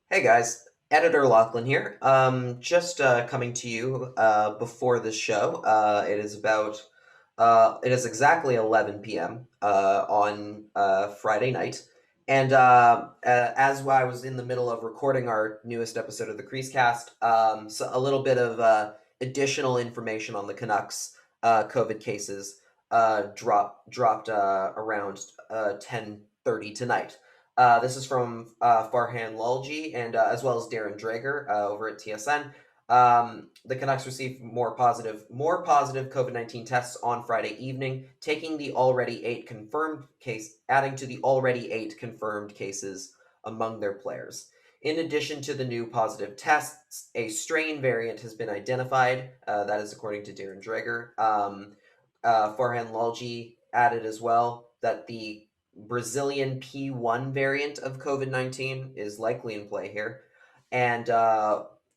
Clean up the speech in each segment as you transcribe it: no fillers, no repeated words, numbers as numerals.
Hey guys, Editor Lachlan here. Just coming to you before this show. It is exactly 11 p.m. On Friday night, and as I was in the middle of recording our newest episode of the CreaseCast, so a little bit of additional information on the Canucks COVID cases dropped around 10:30 tonight. This is from Farhan Lalji and as well as Darren Drager over at TSN. The Canucks received more positive COVID-19 tests on Friday evening, adding to the already 8 confirmed cases among their players. In addition to the new positive tests, a strain variant has been identified. That is according to Darren Drager. Farhan Lalji added as well that the Brazilian P1 variant of COVID-19 is likely in play here, and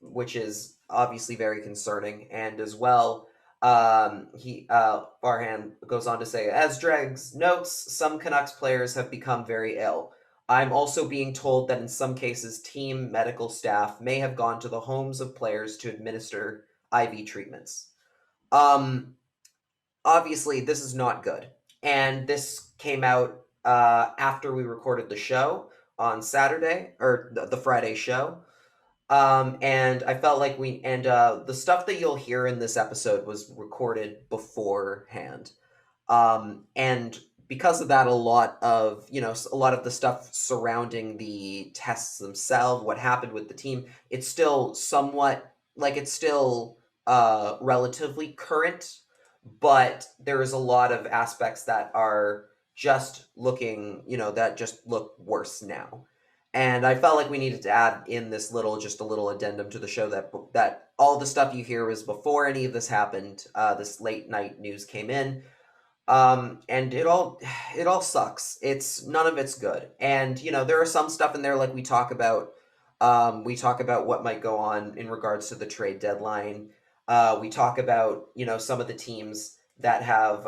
which is obviously very concerning. And as well, Farhan goes on to say, as Dregs notes, some Canucks players have become very ill. I'm also being told that in some cases, team medical staff may have gone to the homes of players to administer IV treatments. Um, Obviously, this is not good. And this came out after we recorded the show on Saturday, or the Friday show. And I felt like the stuff that you'll hear in this episode was recorded beforehand. And because of that, a lot of the stuff surrounding the tests themselves, what happened with the team, it's still relatively current, but there is a lot of aspects that are that just look worse now. And I felt like we needed to add in just a little addendum to the show that all the stuff you hear was before any of this happened. This late night news came in, and it all sucks. None of it's good. And there are some stuff in there like we talk about what might go on in regards to the trade deadline. We talk about some of the teams that have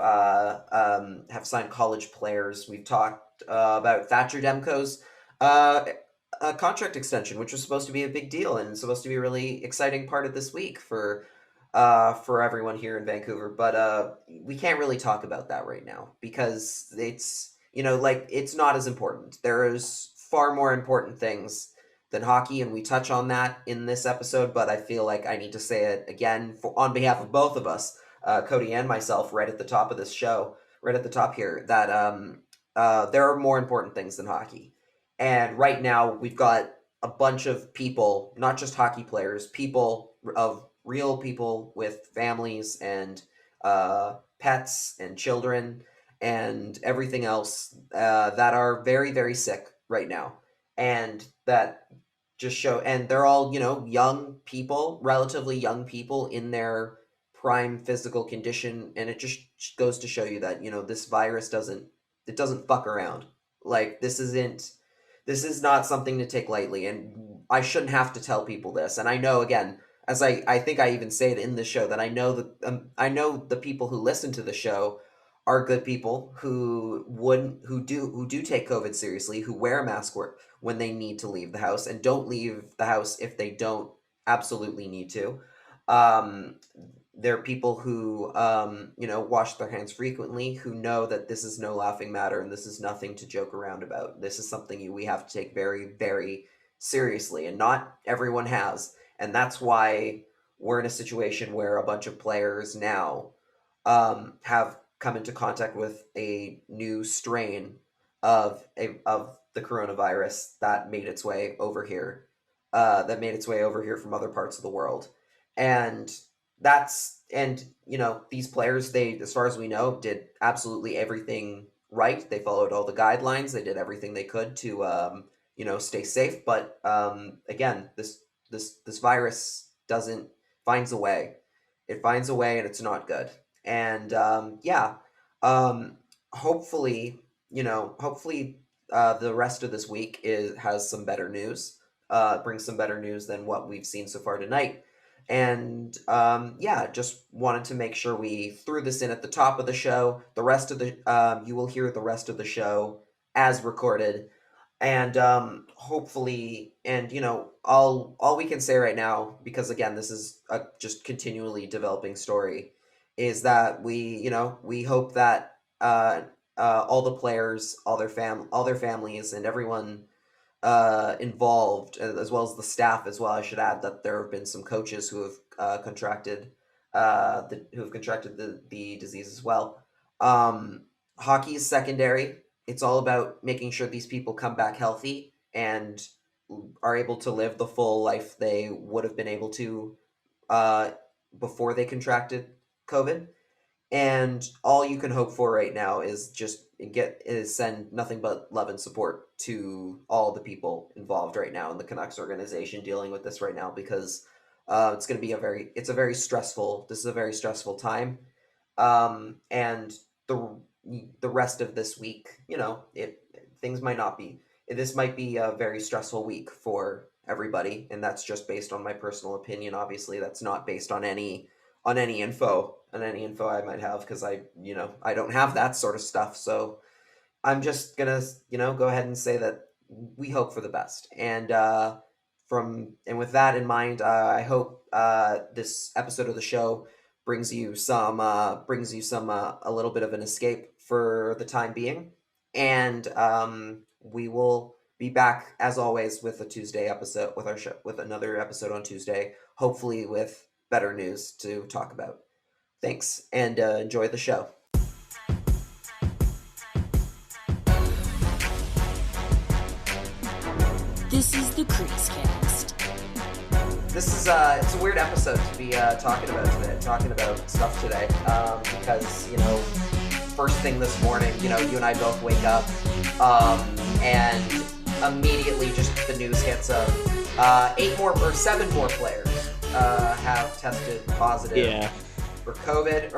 signed college players. We've talked about Thatcher Demko's contract extension, which was supposed to be a big deal and supposed to be a really exciting part of this week for everyone here in Vancouver. But we can't really talk about that right now because it's not as important. There is far more important things than hockey, and we touch on that in this episode. But I feel like I need to say it again on behalf of both of us, Cody and myself, right at the top of this show, right at the top here, that there are more important things than hockey. And right now, we've got a bunch of people, not just hockey players, people of real people with families and pets and children and everything else that are very, very sick right now. And that and they're all, young people, relatively young people in their prime physical condition. And it just goes to show you that, this virus doesn't fuck around. Like, this is not something to take lightly. And I shouldn't have to tell people this. And I know, again, as I think I even say it in the show, that I know the people who listen to the show are good people who do take COVID seriously, who wear a mask when they need to leave the house and don't leave the house if they don't absolutely need to. Um, there are people who wash their hands frequently, who know that this is no laughing matter and this is nothing to joke around about. This is something we have to take very, very seriously, and not everyone has. And that's why we're in a situation where a bunch of players now have come into contact with a new strain of the coronavirus that made its way over here, from other parts of the world. And these players, they, as far as we know, did absolutely everything right. They followed all the guidelines. They did everything they could to stay safe. But again, this virus doesn't finds a way. It finds a way, and it's not good. And um, hopefully, the rest of this week has some better news. Brings some better news than what we've seen so far tonight. And just wanted to make sure we threw this in at the top of the show. The rest of the you will hear the rest of the show as recorded. And hopefully, and all we can say right now, because again, this is a just continually developing story, is that we hope that all the players, all their families, and everyone involved, as well as the staff as well. I should add that there have been some coaches who have contracted the disease as well. Hockey is secondary. It's all about making sure these people come back healthy and are able to live the full life they would have been able to uh, before they contracted COVID. And all you can hope for right now is send nothing but love and support to all the people involved right now in the Canucks organization dealing with this right now, because it's going to be a very stressful. This is a very stressful time, and the the rest of this week, things might not be. This might be a very stressful week for everybody, and that's just based on my personal opinion. Obviously, that's not based on any info I might have, because I don't have that sort of stuff. So I'm just gonna go ahead and say that we hope for the best. And with that in mind, I hope this episode of the show brings you some a little bit of an escape for the time being. And we will be back as always with a Tuesday episode, with our show, with another episode on Tuesday, hopefully with better news to talk about. Thanks, and enjoy the show. This is the CreaseCast. It's a weird episode to be talking about stuff today, because first thing this morning, you and I both wake up, and immediately just the news hits of 7 more players have tested positive. Yeah. For COVID,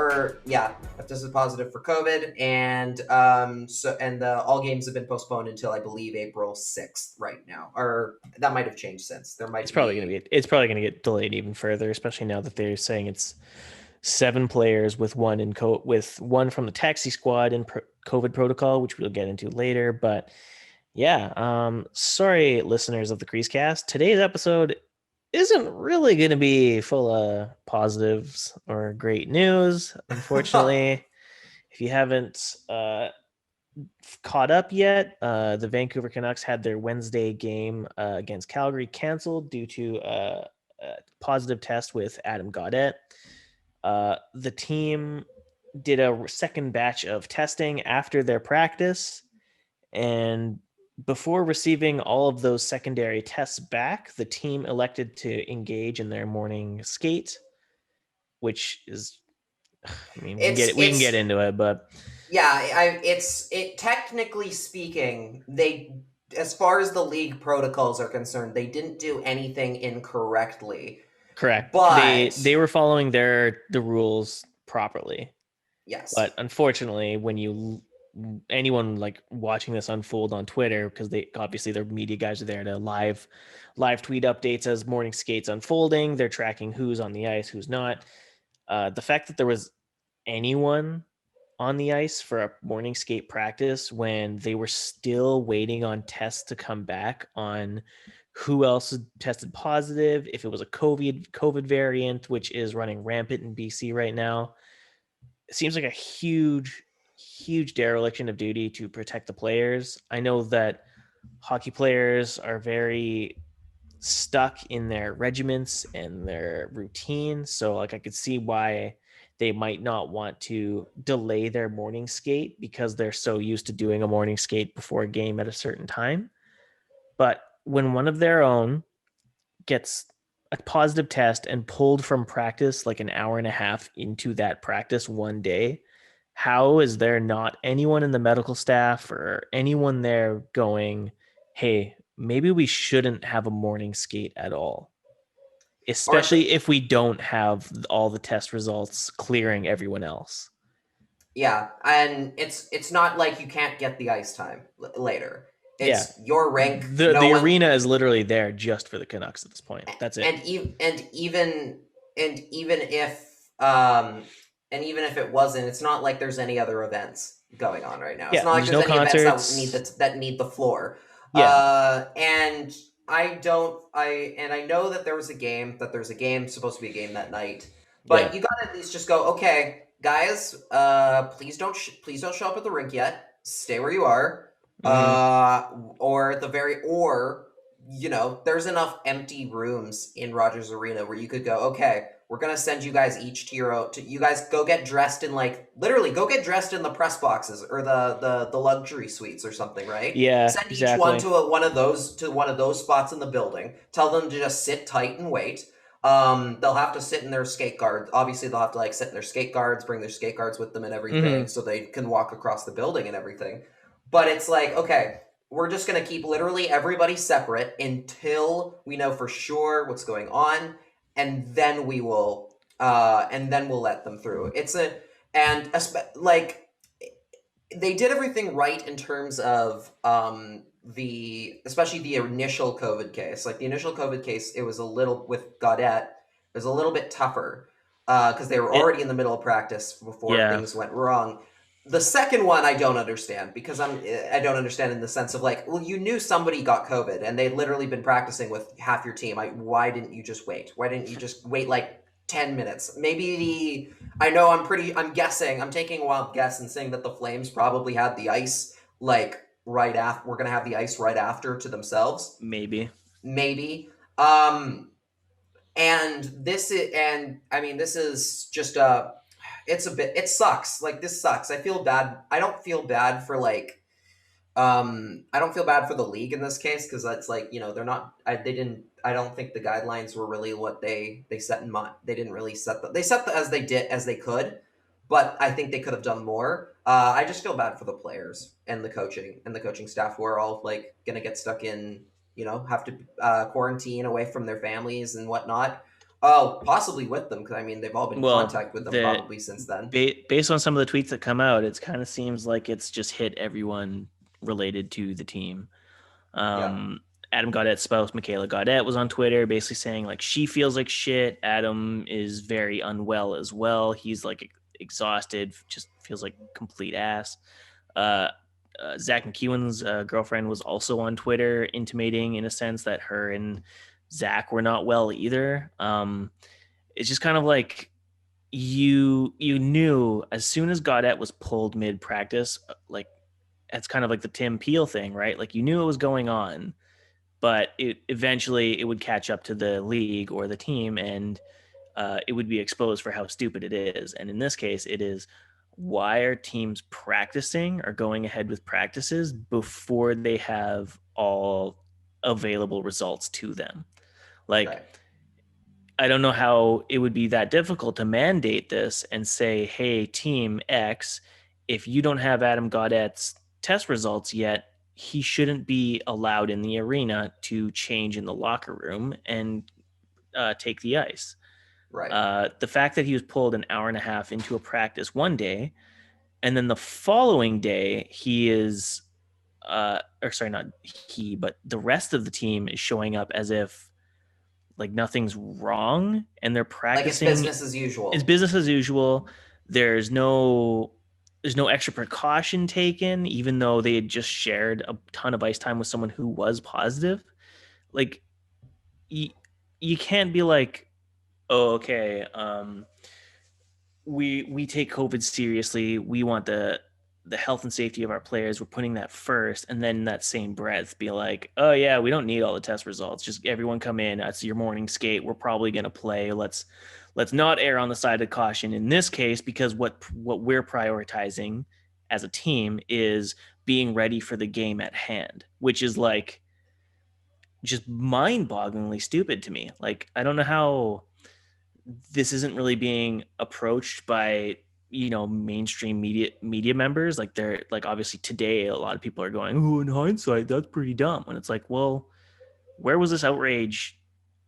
have tested positive for COVID, and all games have been postponed until I believe April 6th right now, or that might have changed since. It's probably gonna get delayed even further, especially now that they're saying it's 7 players with one with one from the taxi squad in COVID protocol, which we'll get into later. But yeah, sorry, listeners of the CreaseCast. Today's episode isn't really going to be full of positives or great news, unfortunately. If you haven't caught up yet, the Vancouver Canucks had their Wednesday game against Calgary canceled due to a positive test with Adam Gaudette. The team did a second batch of testing after their practice, and before receiving all of those secondary tests back, the team elected to engage in their morning skate, which is, we can get into it, but yeah, technically speaking, as far as the league protocols are concerned, they didn't do anything incorrectly. Correct. But they were following the rules properly. Yes. But unfortunately, when anyone like watching this unfold on Twitter, because their media guys are there to live tweet updates as morning skates unfolding. They're tracking who's on the ice, who's not. The fact that there was anyone on the ice for a morning skate practice when they were still waiting on tests to come back on who else tested positive, if it was a COVID variant, which is running rampant in BC right now, it seems like a huge dereliction of duty to protect the players. I know that hockey players are very stuck in their regiments and their routine. So like I could see why they might not want to delay their morning skate because they're so used to doing a morning skate before a game at a certain time. But when one of their own gets a positive test and pulled from practice like an hour and a half into that practice one day, how is there not anyone in the medical staff or anyone there going, hey, maybe we shouldn't have a morning skate at all, especially if we don't have all the test results clearing everyone else? Yeah, and it's not like you can't get the ice time later. It's your rink. The arena is literally there just for the Canucks at this point. That's it. And even if it wasn't, it's not like there's any other events going on right now. It's not like there's any events that need the floor. Yeah. And I know that there's a game supposed to be a game that night, Yeah. but you gotta at least just go, okay, guys, please don't show up at the rink yet. Stay where you are. Mhm. Or at the very or there's enough empty rooms in Rogers Arena where you could go, okay, we're gonna send you guys each to your own. You guys go get dressed in literally go get dressed in the press boxes or the luxury suites or something, right? Yeah, Send each one exactly. to one of those spots in the building. Tell them to just sit tight and wait. They'll have to sit in their skate guards. Obviously, they'll have to sit in their skate guards, bring their skate guards with them and everything, Mhm. so they can walk across the building and everything. But it's okay, we're just gonna keep literally everybody separate until we know for sure what's going on, and then we'll let them through. They did everything right in terms of especially the initial COVID case. Like the initial COVID case, it was a little with Gaudette. It was a little bit tougher because they were It already in the middle of practice before yeah. things went wrong. The second one I don't understand because I don't understand in the sense of well, you knew somebody got COVID and they'd literally been practicing with half your team. Why didn't you just wait? Why didn't you just wait 10 minutes? I know I'm guessing, I'm taking a wild guess and saying that the Flames probably had the ice right after, we're going to have the ice right after to themselves. Maybe. Maybe. This is just it sucks. This sucks. I feel bad. I don't feel bad for I don't feel bad for the league in this case because that's they're not. They didn't. I don't think the guidelines were really what they set in mind. They didn't really they set as they could, but I think they could have done more. I just feel bad for the players and the coaching staff who are all gonna get stuck in have to quarantine away from their families and whatnot. Oh, possibly with them because they've all been in Well, contact with them probably since then. based on some of the tweets that come out, it kind of seems like it's just hit everyone related to the team. Yeah. Um, Adam Gaudette's spouse, Michaela Gaudette, was on Twitter basically saying she feels like shit. Adam is very unwell as well. He's exhausted, just feels like complete ass. Uh, Zach McEwen's girlfriend was also on Twitter intimating, in a sense, that her and Zach were not well either. It's just kind of you knew as soon as Gaudette was pulled mid practice, that's kind of like the Tim Peel thing, right? You knew it was going on, but it would catch up to the league or the team, and it would be exposed for how stupid it is. And in this case, it is, why are teams practicing or going ahead with practices before they have all available results to them? Right. I don't know how it would be that difficult to mandate this and say, hey, team X, if you don't have Adam Gaudette's test results yet, he shouldn't be allowed in the arena to change in the locker room and take the ice. Right. The fact that he was pulled an hour and a half into a practice one day, and then the following day he is, or sorry, not he, but the rest of the team is showing up as if nothing's wrong, and they're practicing. It's business as usual. It's business as usual. There's no extra precaution taken, even though they had just shared a ton of ice time with someone who was positive. You can't be oh, okay, we take COVID seriously. We want the health and safety of our players. We're putting that first, and then in that same breath be oh yeah, we don't need all the test results. Just everyone come in. That's your morning skate. We're probably gonna play. Let's not err on the side of caution in this case, because what we're prioritizing as a team is being ready for the game at hand, which is just mind-bogglingly stupid to me. I don't know how this isn't really being approached by mainstream media members. They're obviously today a lot of people are going, oh, in hindsight that's pretty dumb, and it's well, where was this outrage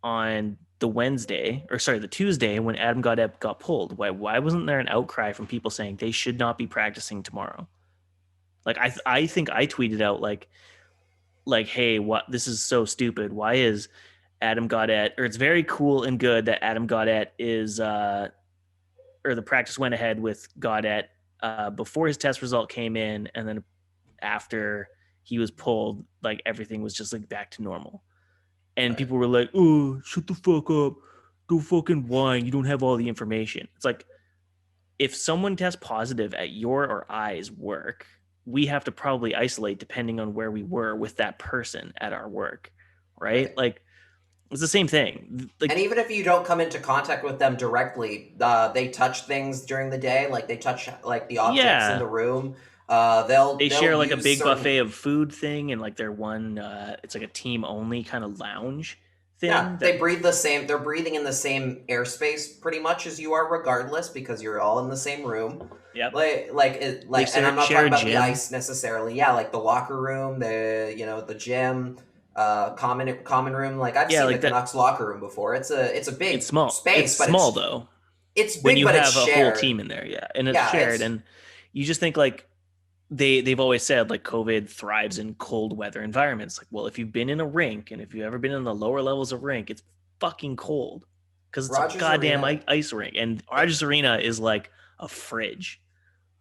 on the Tuesday when Adam Gaudette got pulled? Why wasn't there an outcry from people saying they should not be practicing tomorrow? I think I tweeted out hey, what, this is so stupid. Why is Adam Gaudette, or it's very cool and good that Adam Gaudette is or the practice went ahead with Gaudette before his test result came in, and then after he was pulled, like everything was just like back to normal. And Right. people were like, "Oh, shut the fuck up. Don't fucking whine. You don't have all the information." It's like, if someone tests positive at your or I's work, we have to probably isolate depending on where we were with that person at our work, right? Right. Like, it's the same thing. And Like, even if you don't come into contact with them directly, they touch things during the day, like they touch like the objects in yeah, the room. they They'll share like a use big certain. buffet of food thing, and like their one, it's like a team only kind of lounge Yeah, thing they that, breathe the same. They're breathing in the same airspace pretty much as you are, regardless, because you're all in the same room. yep, they And I'm not share talking a about the gym. ice necessarily. Yeah, like the locker room, the gym, common room. Like I've Yeah, seen the like that. Canucks locker room before. It's a It's big small. It's space, but small though. it's When big, you but it's have a whole shared. team in there, yeah, and it's Yeah, shared, it's and you just think like they've always said like COVID thrives in cold weather environments. Like, well, if you've been in a rink and if you've ever been in the lower levels of rink, it's fucking cold because it's a Rogers goddamn Arena. ice rink, and Rogers Arena is like a fridge.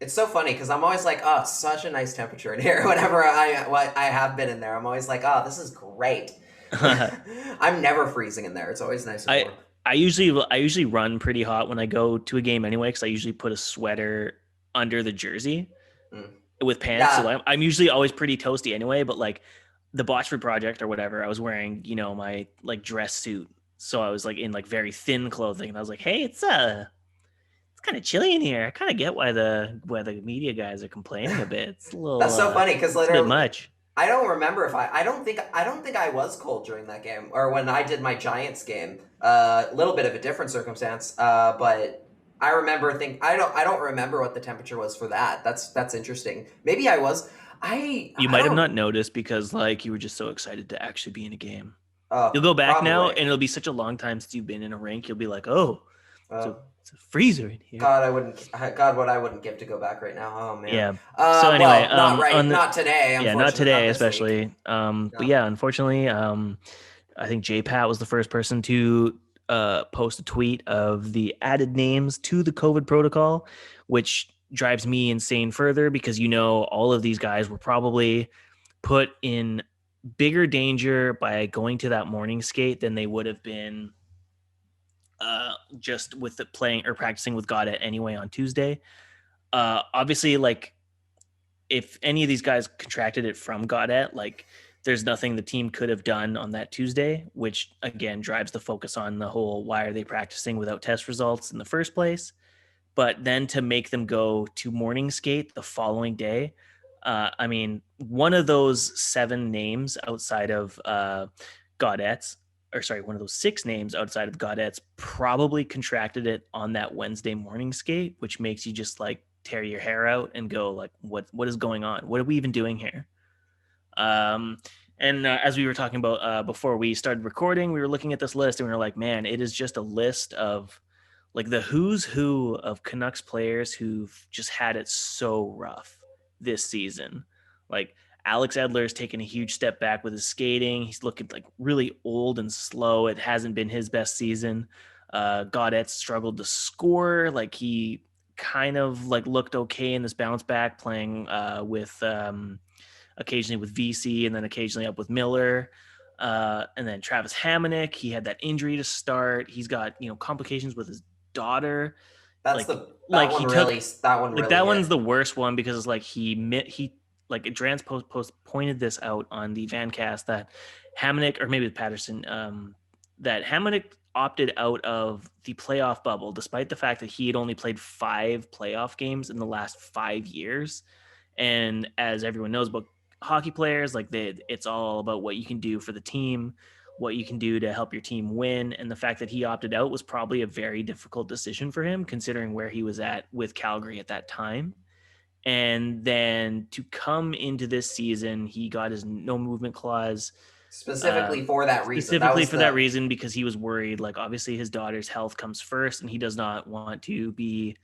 It's so funny because I'm always like, oh, such a nice temperature in here. Whenever I have been in there, I'm always like, oh, this is great. I'm never freezing in there. It's always nice and I warm. I usually run pretty hot when I go to a game anyway because I usually put a sweater under the jersey Mm. with pants, so Yeah, I'm usually always pretty toasty anyway. But like the Botchford project or whatever, I was wearing my like dress suit, so I was like in like very thin clothing, and I was like, hey, it's kind of chilly in here. I kind of get why the media guys are complaining a bit. It's a little that's so funny because it's a bit literally, much. I don't remember if I don't think I was cold during that game or when I did my Giants game. A little bit of a different circumstance, but I don't remember what the temperature was for that. That's interesting. Maybe I was. You I might have don't. not noticed because like you were just so excited to actually be in a game. You'll Oh, go back now, probably. and it'll be such a long time since you've been in a rink. You'll be like, oh, it's a Uh, it's a freezer in here. God, I wouldn't. God, what I wouldn't give to go back right now. Oh man. Yeah. So anyway, Well, not right. on the Not today. yeah, not Unfortunately, not today this week. especially. But No. yeah, unfortunately, I think JPat was the first person to post a tweet of the added names to the COVID protocol, which drives me insane further because all of these guys were probably put in bigger danger by going to that morning skate than they would have been just with the playing or practicing with Goddard anyway on Tuesday. Obviously, like if any of these guys contracted it from Goddard, like there's nothing the team could have done on that Tuesday, which again drives the focus on the whole why are they practicing without test results in the first place. But then to make them go to morning skate the following day, I mean, one of those seven names outside of Gaudette's, or sorry, one of those six names outside of Gaudette's probably contracted it on that Wednesday morning skate, which makes you just like tear your hair out and go like, what is going on? What are we even doing here? Um, and as we were talking about before we started recording, we were looking at this list and we were like, man, it is just a list of like the who's who of Canucks players who've just had it so rough this season. Like Alex Edler's taken a huge step back with his skating. He's looking like really old and slow. It hasn't been his best season. Gaudette struggled to score. Like he kind of like looked okay in this bounce back playing with occasionally with VC and then occasionally up with Miller. And then Travis Hamonic, he had that injury to start. He's got, complications with his daughter. That's Like, the like he took, that one like really that one's hit. the worst one because it's like he like Drance post pointed this out on the Vancast that Hamonic or maybe Patterson, that Hamonic opted out of the playoff bubble despite the fact that he had only played 5 playoff games in the last 5 years. And as everyone knows about hockey players, like it's all about what you can do for the team, what you can do to help your team win. And the fact that he opted out was probably a very difficult decision for him, considering where he was at with Calgary at that time. And then to come into this season, he got his no movement clause Specifically for that reason. That specifically was for that the reason because he was worried. Like obviously his daughter's health comes first, and he does not want to be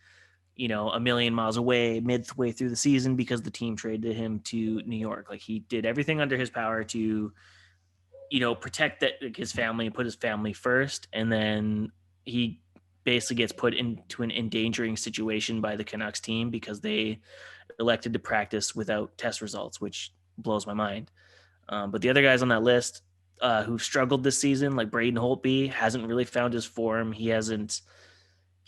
a million miles away midway through the season because the team traded him to New York. Like he did everything under his power to, protect his family and put his family first. And then he basically gets put into an endangering situation by the Canucks team because they elected to practice without test results, which blows my mind. But the other guys on that list who've struggled this season, like Braden Holtby, hasn't really found his form. He hasn't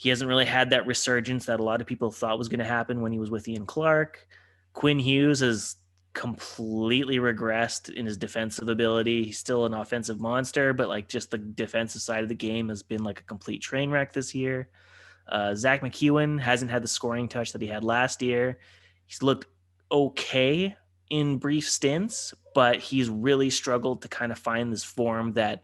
really had that resurgence that a lot of people thought was going to happen when he was with Ian Clark. Quinn Hughes has completely regressed in his defensive ability. He's still an offensive monster, but like just the defensive side of the game has been like a complete train wreck this year. Zach McEwen hasn't had the scoring touch that he had last year. He's looked okay in brief stints, but he's really struggled to kind of find this form that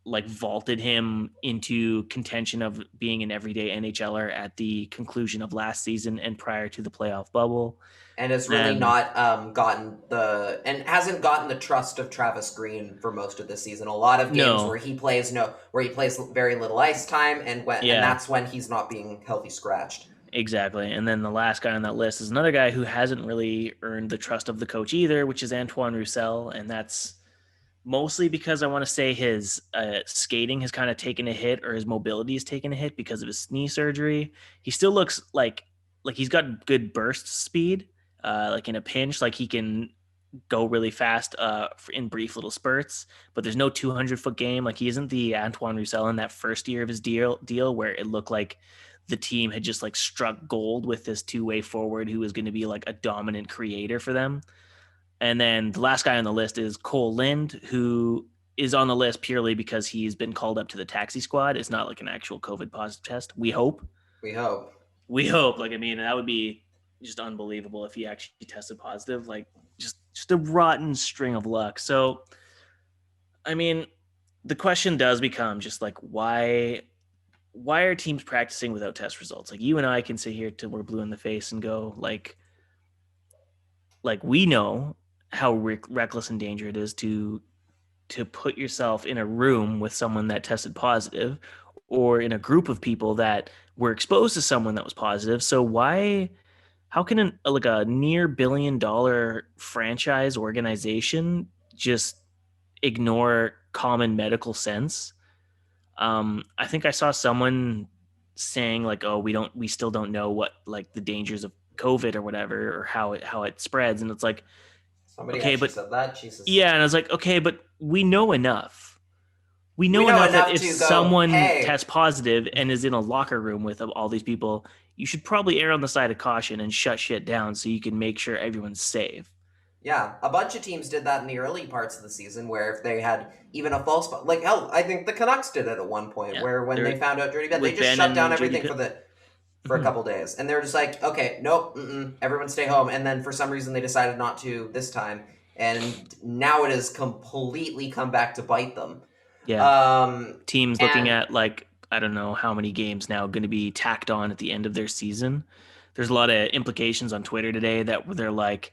like vaulted him into contention of being an everyday NHLer at the conclusion of last season and prior to the playoff bubble. And has really not hasn't gotten the trust of Travis Green for most of this season. A lot of games where he plays very little ice time, and that's when he's not being healthy scratched. Exactly. And then the last guy on that list is another guy who hasn't really earned the trust of the coach either, which is Antoine Roussel. And that's mostly because I want to say his skating has kind of taken a hit, or his mobility has taken a hit because of his knee surgery. He still looks like he's got good burst speed, like in a pinch, like he can go really fast in brief little spurts, but there's no 200-foot game. Like he isn't the Antoine Roussel in that first year of his deal where it looked like the team had just like struck gold with this two-way forward who was going to be like a dominant creator for them. And then the last guy on the list is Kole Lind, who is on the list purely because he's been called up to the taxi squad. It's not like an actual COVID positive test. We hope. Like, I mean, that would be just unbelievable if he actually tested positive. Like, just a rotten string of luck. So, I mean, the question does become just like, why are teams practicing without test results? Like, you and I can sit here till we're blue in the face and go like we know how reckless and dangerous it is to put yourself in a room with someone that tested positive, or in a group of people that were exposed to someone that was positive. So how can a near $1 billion franchise organization just ignore common medical sense? I think I saw someone saying like, oh, we still don't know what like the dangers of COVID or whatever, or how it spreads. And it's like, somebody actually said that. Jesus. Yeah. And I was like, okay, but we know enough. We know enough that if someone tests positive and is in a locker room with all these people, you should probably err on the side of caution and shut shit down so you can make sure everyone's safe. Yeah, a bunch of teams did that in the early parts of the season, where if they had even a false, like hell, I think the Canucks did it at one point, where when they found out Dirty Ben, they just shut down everything for a couple days, and they're just like, okay, nope, everyone stay home. And then for some reason they decided not to this time, and now it has completely come back to bite them. Yeah, teams looking at like, I don't know how many games now going to be tacked on at the end of their season. There's a lot of implications on Twitter today that they're like,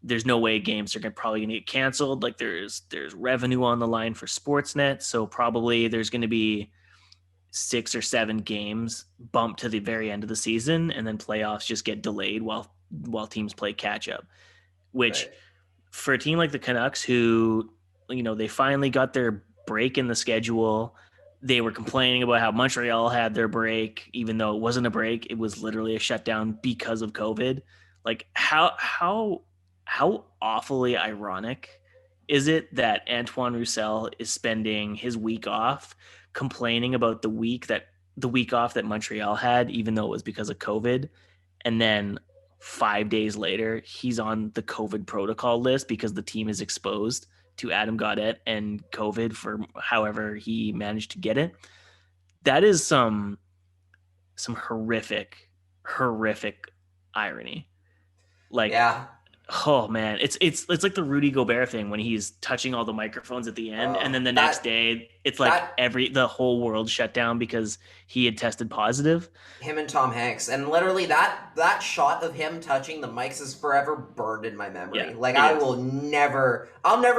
there's no way games are probably going to get canceled. Like there's revenue on the line for Sportsnet. So probably there's going to be 6 or 7 games bumped to the very end of the season, and then playoffs just get delayed while teams play catch up, which for a team like the Canucks, who, they finally got their break in the schedule. They were complaining about how Montreal had their break, even though it wasn't a break. It was literally a shutdown because of COVID. Like how awfully ironic is it that Antoine Roussel is spending his week off complaining about the week off that Montreal had, even though it was because of COVID. And then 5 days later, he's on the COVID protocol list because the team is exposed to Adam Gaudette and COVID for however he managed to get it. That is some horrific irony. Like, yeah. Oh man, it's like the Rudy Gobert thing when he's touching all the microphones at the end, and then the next day it's like the whole world shut down because he had tested positive. Him and Tom Hanks, and literally that shot of him touching the mics is forever burned in my memory. Yeah, like I'll never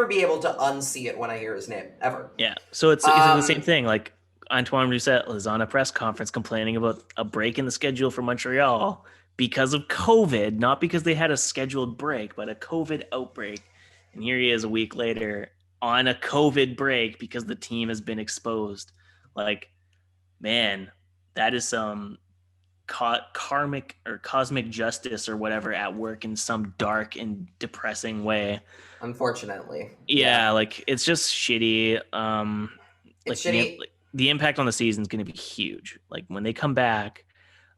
be able to unsee it when I hear his name ever. Yeah, so it's the same thing. Like Antoine Roussel is on a press conference complaining about a break in the schedule for Montreal because of COVID, not because they had a scheduled break, but a COVID outbreak. And here he is a week later on a COVID break because the team has been exposed. Like, man, that is some karmic or cosmic justice or whatever at work in some dark and depressing way. Unfortunately. Yeah, like it's just shitty. It's Like shitty. the impact on the season is going to be huge. Like when they come back,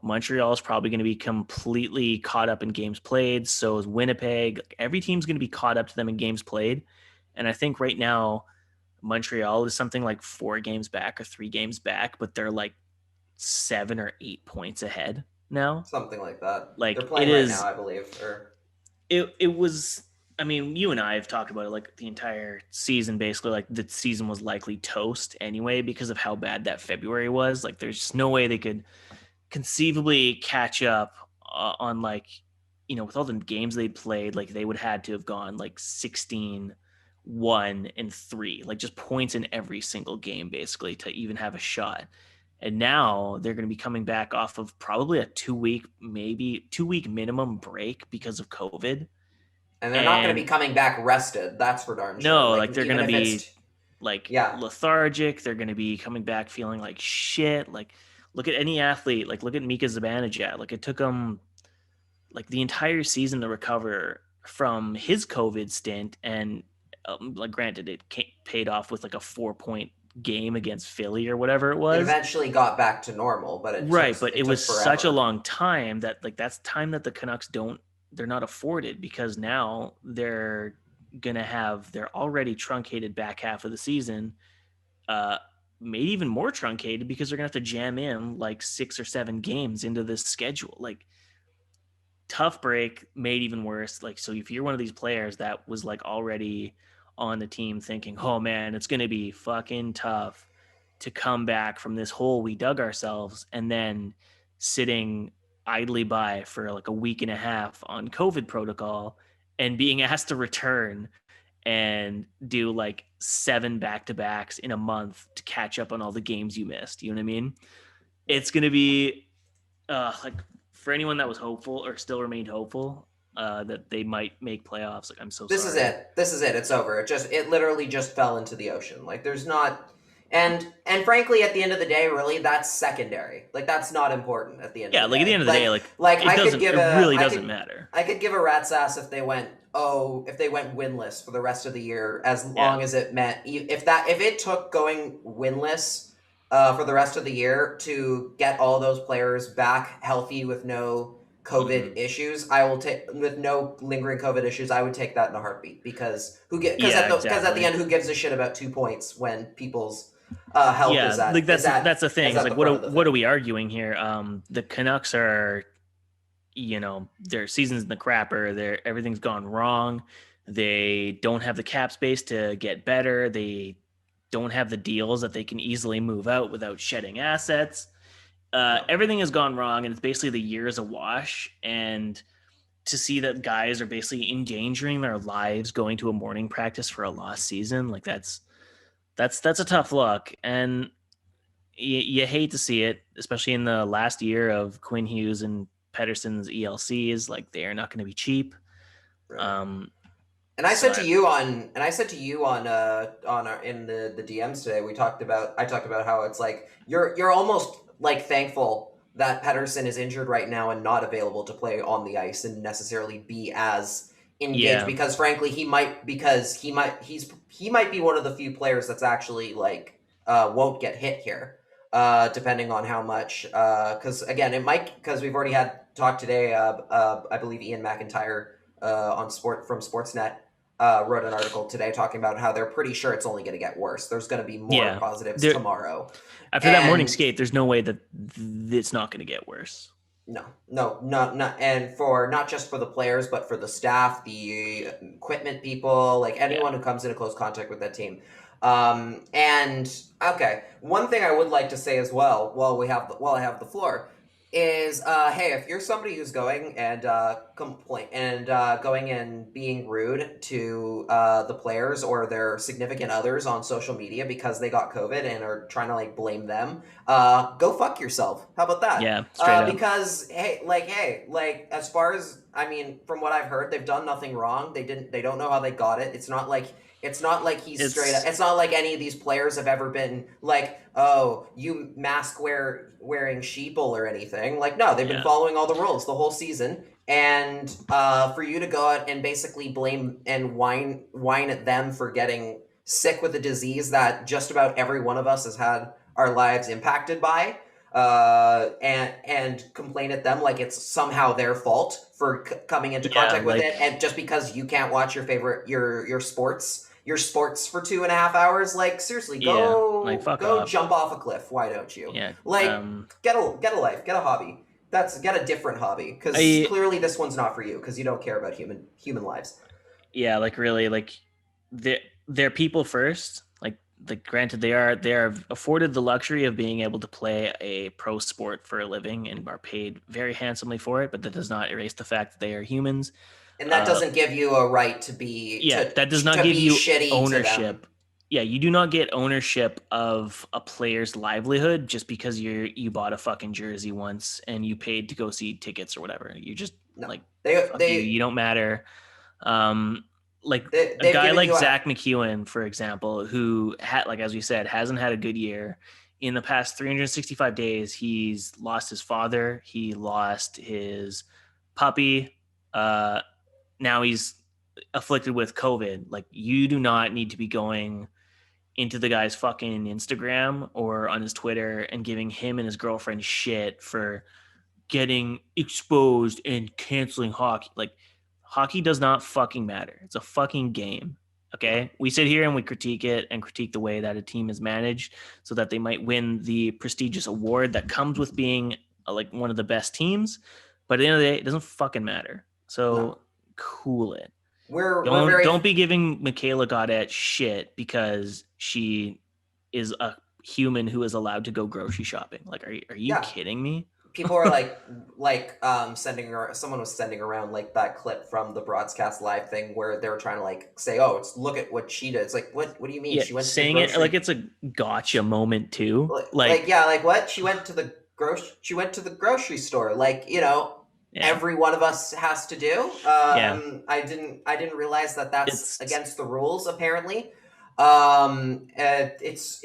Montreal is probably going to be completely caught up in games played. So is Winnipeg. Like, every team's going to be caught up to them in games played. And I think right now Montreal is something like 4 games back or 3 games back, but they're like 7 or 8 points ahead now. Something like that. They're Like it playing right now, is. I believe. Or It was. I mean, you and I have talked about it like the entire season. Basically, like the season was likely toast anyway because of how bad that February was. Like, there's just no way they could conceivably catch up on like, with all the games they played. Like they would had to have gone like 16, 1, and 3, like just points in every single game basically to even have a shot. And now they're going to be coming back off of probably a 2-week, maybe 2-week minimum break because of COVID. and they're not going to be And coming back rested. That's for darn sure. no, Like like they're even going to if be it's like yeah, lethargic. They're going to be coming back feeling like shit. Like look at any athlete, like look at Mika Zibanejad. Like it took him like the entire season to recover from his COVID stint. And like granted, it paid off with like a 4-point game against Philly or whatever it it was. eventually got back to normal, but Right, but it took was such a forever. long time that like that's time that the Canucks they're not afforded because now they're gonna have their already truncated back half of the season, uh, made even more truncated because they're gonna have to jam in like 6 or 7 games into this schedule. Like tough break made even worse. Like so, if you're one of these players that was like already on the team thinking, oh man, it's gonna be fucking tough to come back from this hole we dug ourselves, and then sitting idly by for like a week and a half on COVID protocol and being asked to return and do like 7 back-to-backs in a month to catch up on all the games you missed. You know what I mean? It's going to be like for anyone that was hopeful or still remained hopeful that they might make playoffs. Like, I'm so This sorry. is it. This is it. It's over. It literally just fell into the ocean. Like there's not and frankly at the end of the day, really that's secondary. Like that's not important at the end Yeah, of the like day. at the end of the day, like like it doesn't. It really doesn't matter. I could give a rat's ass if they went winless for the rest of the year, as Yeah. long as it meant if it took going winless for the rest of the year to get all those players back healthy with no COVID issues, I will take with no lingering COVID issues. I would take that in a heartbeat because because at the end, who gives a shit about 2 points when people's health is at like that's is at, that's the thing. is It's at like the front of the what are thing. we arguing here? The Canucks are, their season's in the crapper. Everything's gone wrong. They don't have the cap space to get better. They don't have the deals that they can easily move out without shedding assets. No. Everything has gone wrong, and it's basically the year is a wash. And to see that guys are basically endangering their lives going to a morning practice for a lost season, like that's a tough look. And you hate to see it, especially in the last year of Quinn Hughes and Pedersen's ELCs. Like they are not going to be cheap. Right. And I said to you on in the DMs today, I talked about how it's like you're almost like thankful that Pedersen is injured right now and not available to play on the ice and necessarily be as engaged, because frankly he might be one of the few players that's actually like won't get hit here, depending on how much, because again it might, because we've already had talk today, I believe Ian McIntyre from Sportsnet wrote an article today talking about how they're pretty sure it's only going to get worse. There's going to be more positives tomorrow. After that morning skate, there's no way that it's not going to get worse. No, not, and for not just for the players, but for the staff, the equipment people, like anyone who comes into close contact with that team. And okay, one thing I would like to say as well, while I have the floor, is hey, if you're somebody who's going and going and being rude to the players or their significant others on social media because they got COVID and are trying to like blame them, go fuck yourself. How about that? Yeah, straight up. Because as far as, I mean, from what I've heard, they've done nothing wrong. They don't know how they got it. It's not like It's not like he's straight up. It's It's not like any of these players have ever been like, oh, you wearing sheeple or anything. Like, no, they've been yeah. following all the rules the whole season. And for you to go out and basically blame and whine at them for getting sick with a disease that just about every one of us has had our lives impacted by, and complain at them like it's somehow their fault for coming into Yeah, contact with like it, and just because you can't watch your sports for 2.5 hours, like seriously, yeah, like fuck go off. jump off a cliff. Why don't you? Yeah. Like get a life, get a hobby. Get a different hobby, because I clearly this one's not for you because you don't care about human lives. yeah, like really, like they're people first. Like granted, they are afforded the luxury of being able to play a pro sport for a living and are paid very handsomely for it, but that does not erase the fact that they are humans. And that doesn't give you a right to be Yeah, that does not to give be you shitty to them. ownership. Yeah, you do not get ownership of a player's livelihood just because you bought a fucking jersey once and you paid to go see tickets or whatever. You just No, like fuck you. they You don't matter. Like a they've guy given like you a Zach McEwen, for example, who had, like as we said, hasn't had a good year. In the past 365 days, he's lost his father. He lost his puppy. Now he's afflicted with COVID. Like, you do not need to be going into the guy's fucking Instagram or on his Twitter and giving him and his girlfriend shit for getting exposed and canceling hockey. Like, hockey does not fucking matter. It's a fucking game. no. Okay. We sit here and we critique it and critique the way that a team is managed so that they might win the prestigious award that comes with being like one of the best teams. But at the end of the day, it doesn't fucking matter. No. So cool it. We're very Don't be giving Michaela Gaudette shit because she is a human who is allowed to go grocery shopping. Like, are you yeah. kidding me? People are someone was sending around like that clip from the broadcast live thing where they were trying to like say, oh, it's look at what she did. It's like, what do you mean? Yeah, She went to the saying it grocery, like it's a gotcha moment too. like yeah, like what? She went to the grocery store. Like, yeah, every one of us has to do. yeah, I didn't realize that that's it's against the rules, apparently. It's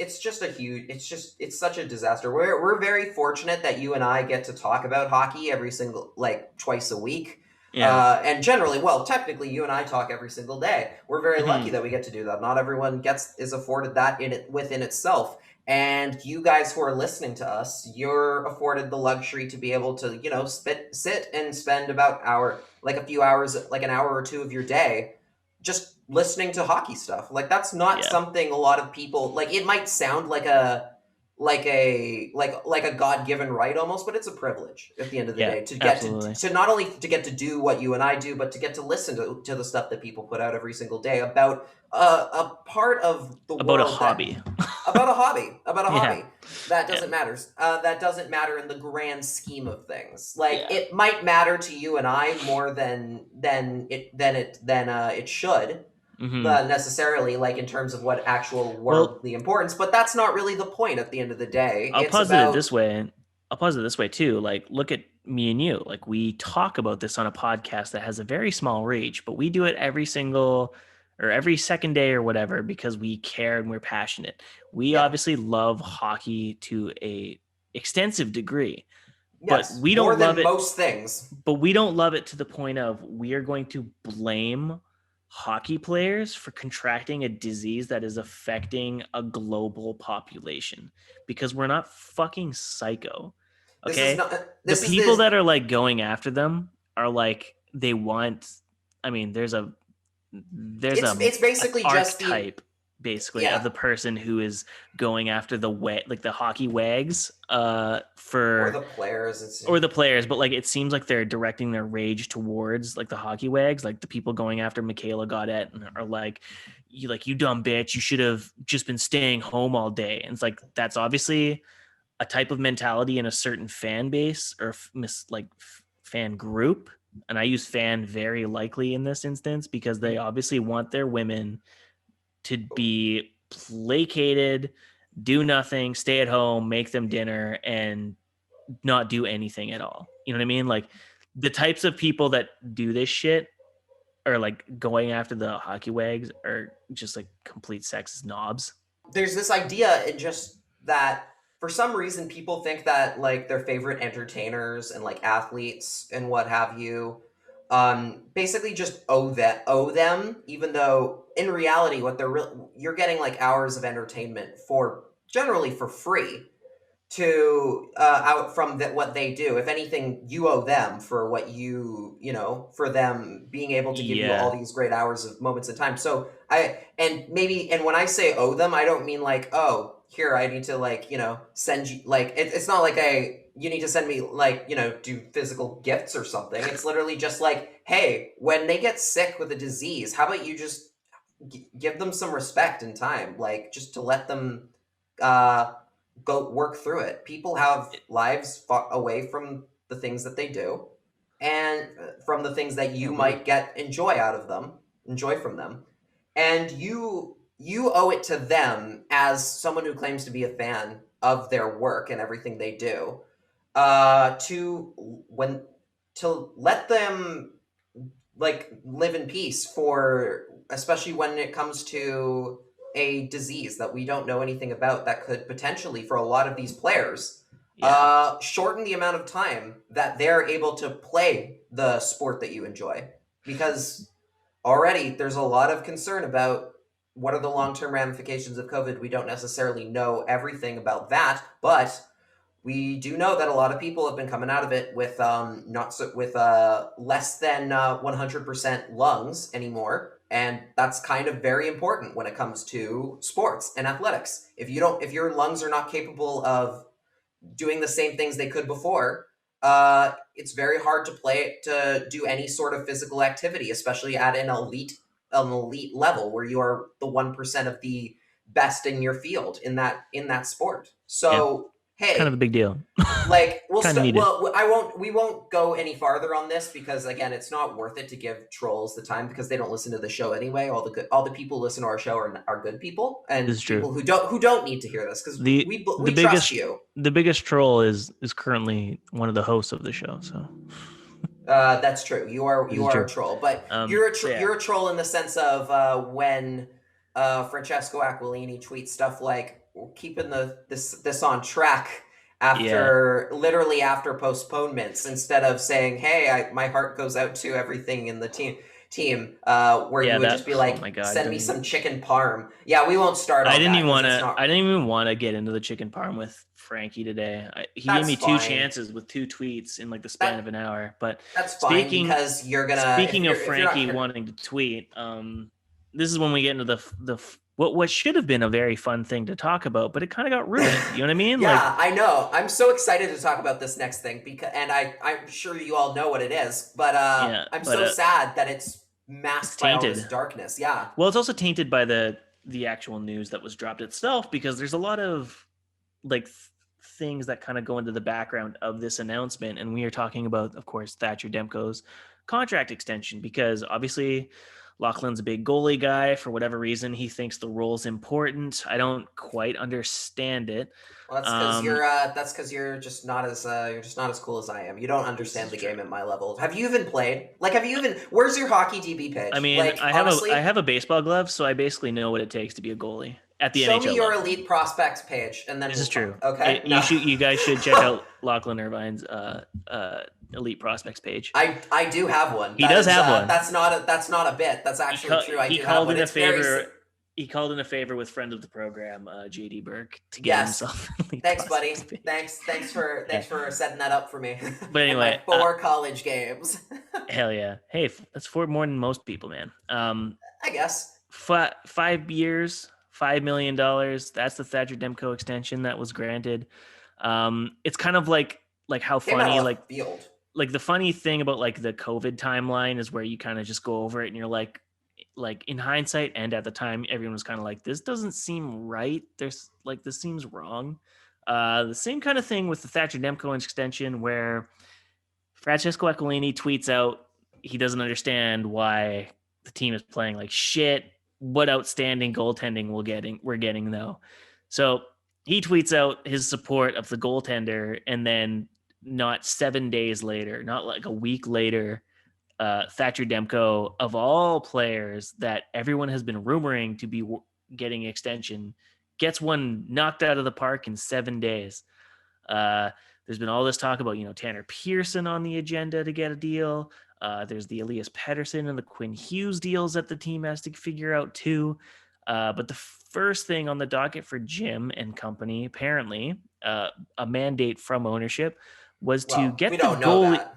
just it's such a disaster. We're very fortunate that you and I get to talk about hockey every single, like, twice a week. yeah, And generally, well, technically you and I talk every single day. We're very lucky that we get to do that. Not everyone is afforded that within itself. And you guys who are listening to us, you're afforded the luxury to be able to, sit and spend about a few hours, like an hour or two of your day, just listening to hockey stuff. Like, that's not yeah, something a lot of people, like, it might sound like a God-given right almost, but it's a privilege at the end of the yeah, day to get absolutely. to not only to get to do what you and I do, but to get to listen to the stuff that people put out every single day about a part of the About a world hobby. about a hobby Yeah, that yeah, doesn't matter. That doesn't matter in the grand scheme of things. Like, yeah, it might matter to you and I more than it should, hmm. necessarily, like, in terms of what actual Well, worldly importance. But that's not really the point at the end of the day. I'll It's posit it about this way. I'll posit it this way too. Like, look at me and you. Like, we talk about this on a podcast that has a very small reach, but we do it every single or every second day or whatever because we care and we're passionate. We yeah, obviously love hockey to a extensive degree, but yes, we more don't love than it. most things. But we don't love it to the point of we are going to blame hockey players for contracting a disease that is affecting a global population because we're not fucking psycho. This is Okay. not. The This is people this. that are like going after them are like, they want, I mean, there's It's an basically just the archetype basically of yeah, the person who is going after like the hockey wags or for the players. or the players, but like it seems like they're directing their rage towards like the hockey wags, like the people going after Michaela Gaudette and are like, you dumb bitch, you should have just been staying home all day. And it's like, that's obviously a type of mentality in a certain fan base or fan group. And I use fan very likely in this instance because they obviously want their women to be placated, do nothing, stay at home, make them dinner, and not do anything at all. You know what I mean? Like, the types of people that do this shit or like going after the hockey wags are just like complete sexist knobs. There's this idea in just that for some reason people think that like their favorite entertainers and like athletes and what have you basically just owe them, even though in reality what you're getting like hours of entertainment for generally for free to out from that what they do. If anything, you owe them for what for them being able to give you all these great hours of moments in time. So and when I say owe them, I don't mean like, oh, here I need to like send you like it's not like you need to send me like do physical gifts or something. It's literally just like, hey, when they get sick with a disease, how about you just give them some respect and time, like just to let them go work through it. People have lives away from the things that they do, and from the things that you might enjoy from them, and you owe it to them as someone who claims to be a fan of their work and everything they do, to let them like live in peace for, especially when it comes to a disease that we don't know anything about that could potentially, for a lot of these players, shorten the amount of time that they're able to play the sport that you enjoy. Because already there's a lot of concern about what are the long-term ramifications of COVID. We don't necessarily know everything about that, but we do know that a lot of people have been coming out of it with less than 100% lungs anymore, and that's kind of very important when it comes to sports and athletics. If your lungs are not capable of doing the same things they could before, it's very hard to do any sort of physical activity, especially at an elite level where you are the 1% of the best in your field in that sport. So. Hey, kind of a big deal. Like we won't go any farther on this because again, it's not worth it to give trolls the time because they don't listen to the show anyway. All the people who listen to our show are good people, and people who don't need to hear this because we trust you. The biggest troll is currently one of the hosts of the show. So that's true. You are a troll, but you're a troll in the sense of when Francesco Aquilini tweets stuff like keeping this on track literally after postponements, instead of saying, hey, my heart goes out to everything in the team where you would just be like, send me some chicken parm. We won't start on I didn't even want to get into the chicken parm with Frankie today. He gave me two chances with two tweets in like the span of an hour, but that's fine because you're gonna. Speaking of Frankie wanting to tweet, this is when we get into the what should have been a very fun thing to talk about, but it kind of got ruined. You know what I mean? I know. I'm so excited to talk about this next thing and I'm sure you all know what it is, but I'm so sad that it's masked by all this darkness. Yeah. Well, it's also tainted by the actual news that was dropped itself, because there's a lot of like things that kind of go into the background of this announcement, and we are talking about, of course, Thatcher Demko's contract extension, because obviously Lachlan's a big goalie guy. For whatever reason, he thinks the role's important. I don't quite understand it. Well, that's because you're just not as cool as I am. You don't understand the game at my level. Have you even played? Like, where's your hockey DB page? I mean, like, I have a baseball glove, so I basically know what it takes to be a goalie at the NHL. Show me your elite prospects page, and then this is true. Okay, you guys should check out Lachlan Irvine's elite prospects page. I do have one. He does have one. That's not a bit. That's actually true. He called in a favor. He called in a favor with friend of the program, JD Burke, to get himself. Thanks, buddy. Thanks for setting that up for me. But anyway, 4 college games. Hell yeah! Hey, that's 4 more than most people, man. I guess 5 years, $5 million. That's the Thatcher Demko extension that was granted. It's kind of like how funny like the funny thing about like the COVID timeline is where you kind of just go over it and you're like in hindsight and at the time, everyone was kind of like, this doesn't seem right. This seems wrong. The same kind of thing with the Thatcher Demko extension, where Francesco Aquilini tweets out he doesn't understand why the team is playing like shit. What outstanding goaltending we're getting though. So he tweets out his support of the goaltender, and then not 7 days later, not like a week later, Thatcher Demko, of all players that everyone has been rumoring to be getting extension, gets one knocked out of the park in 7 days. There's been all this talk about, Tanner Pearson on the agenda to get a deal. There's the Elias Pettersson and the Quinn Hughes deals that the team has to figure out too. But the first thing on the docket for Jim and company, apparently, a mandate from ownership, was to get we the don't know goalie. that.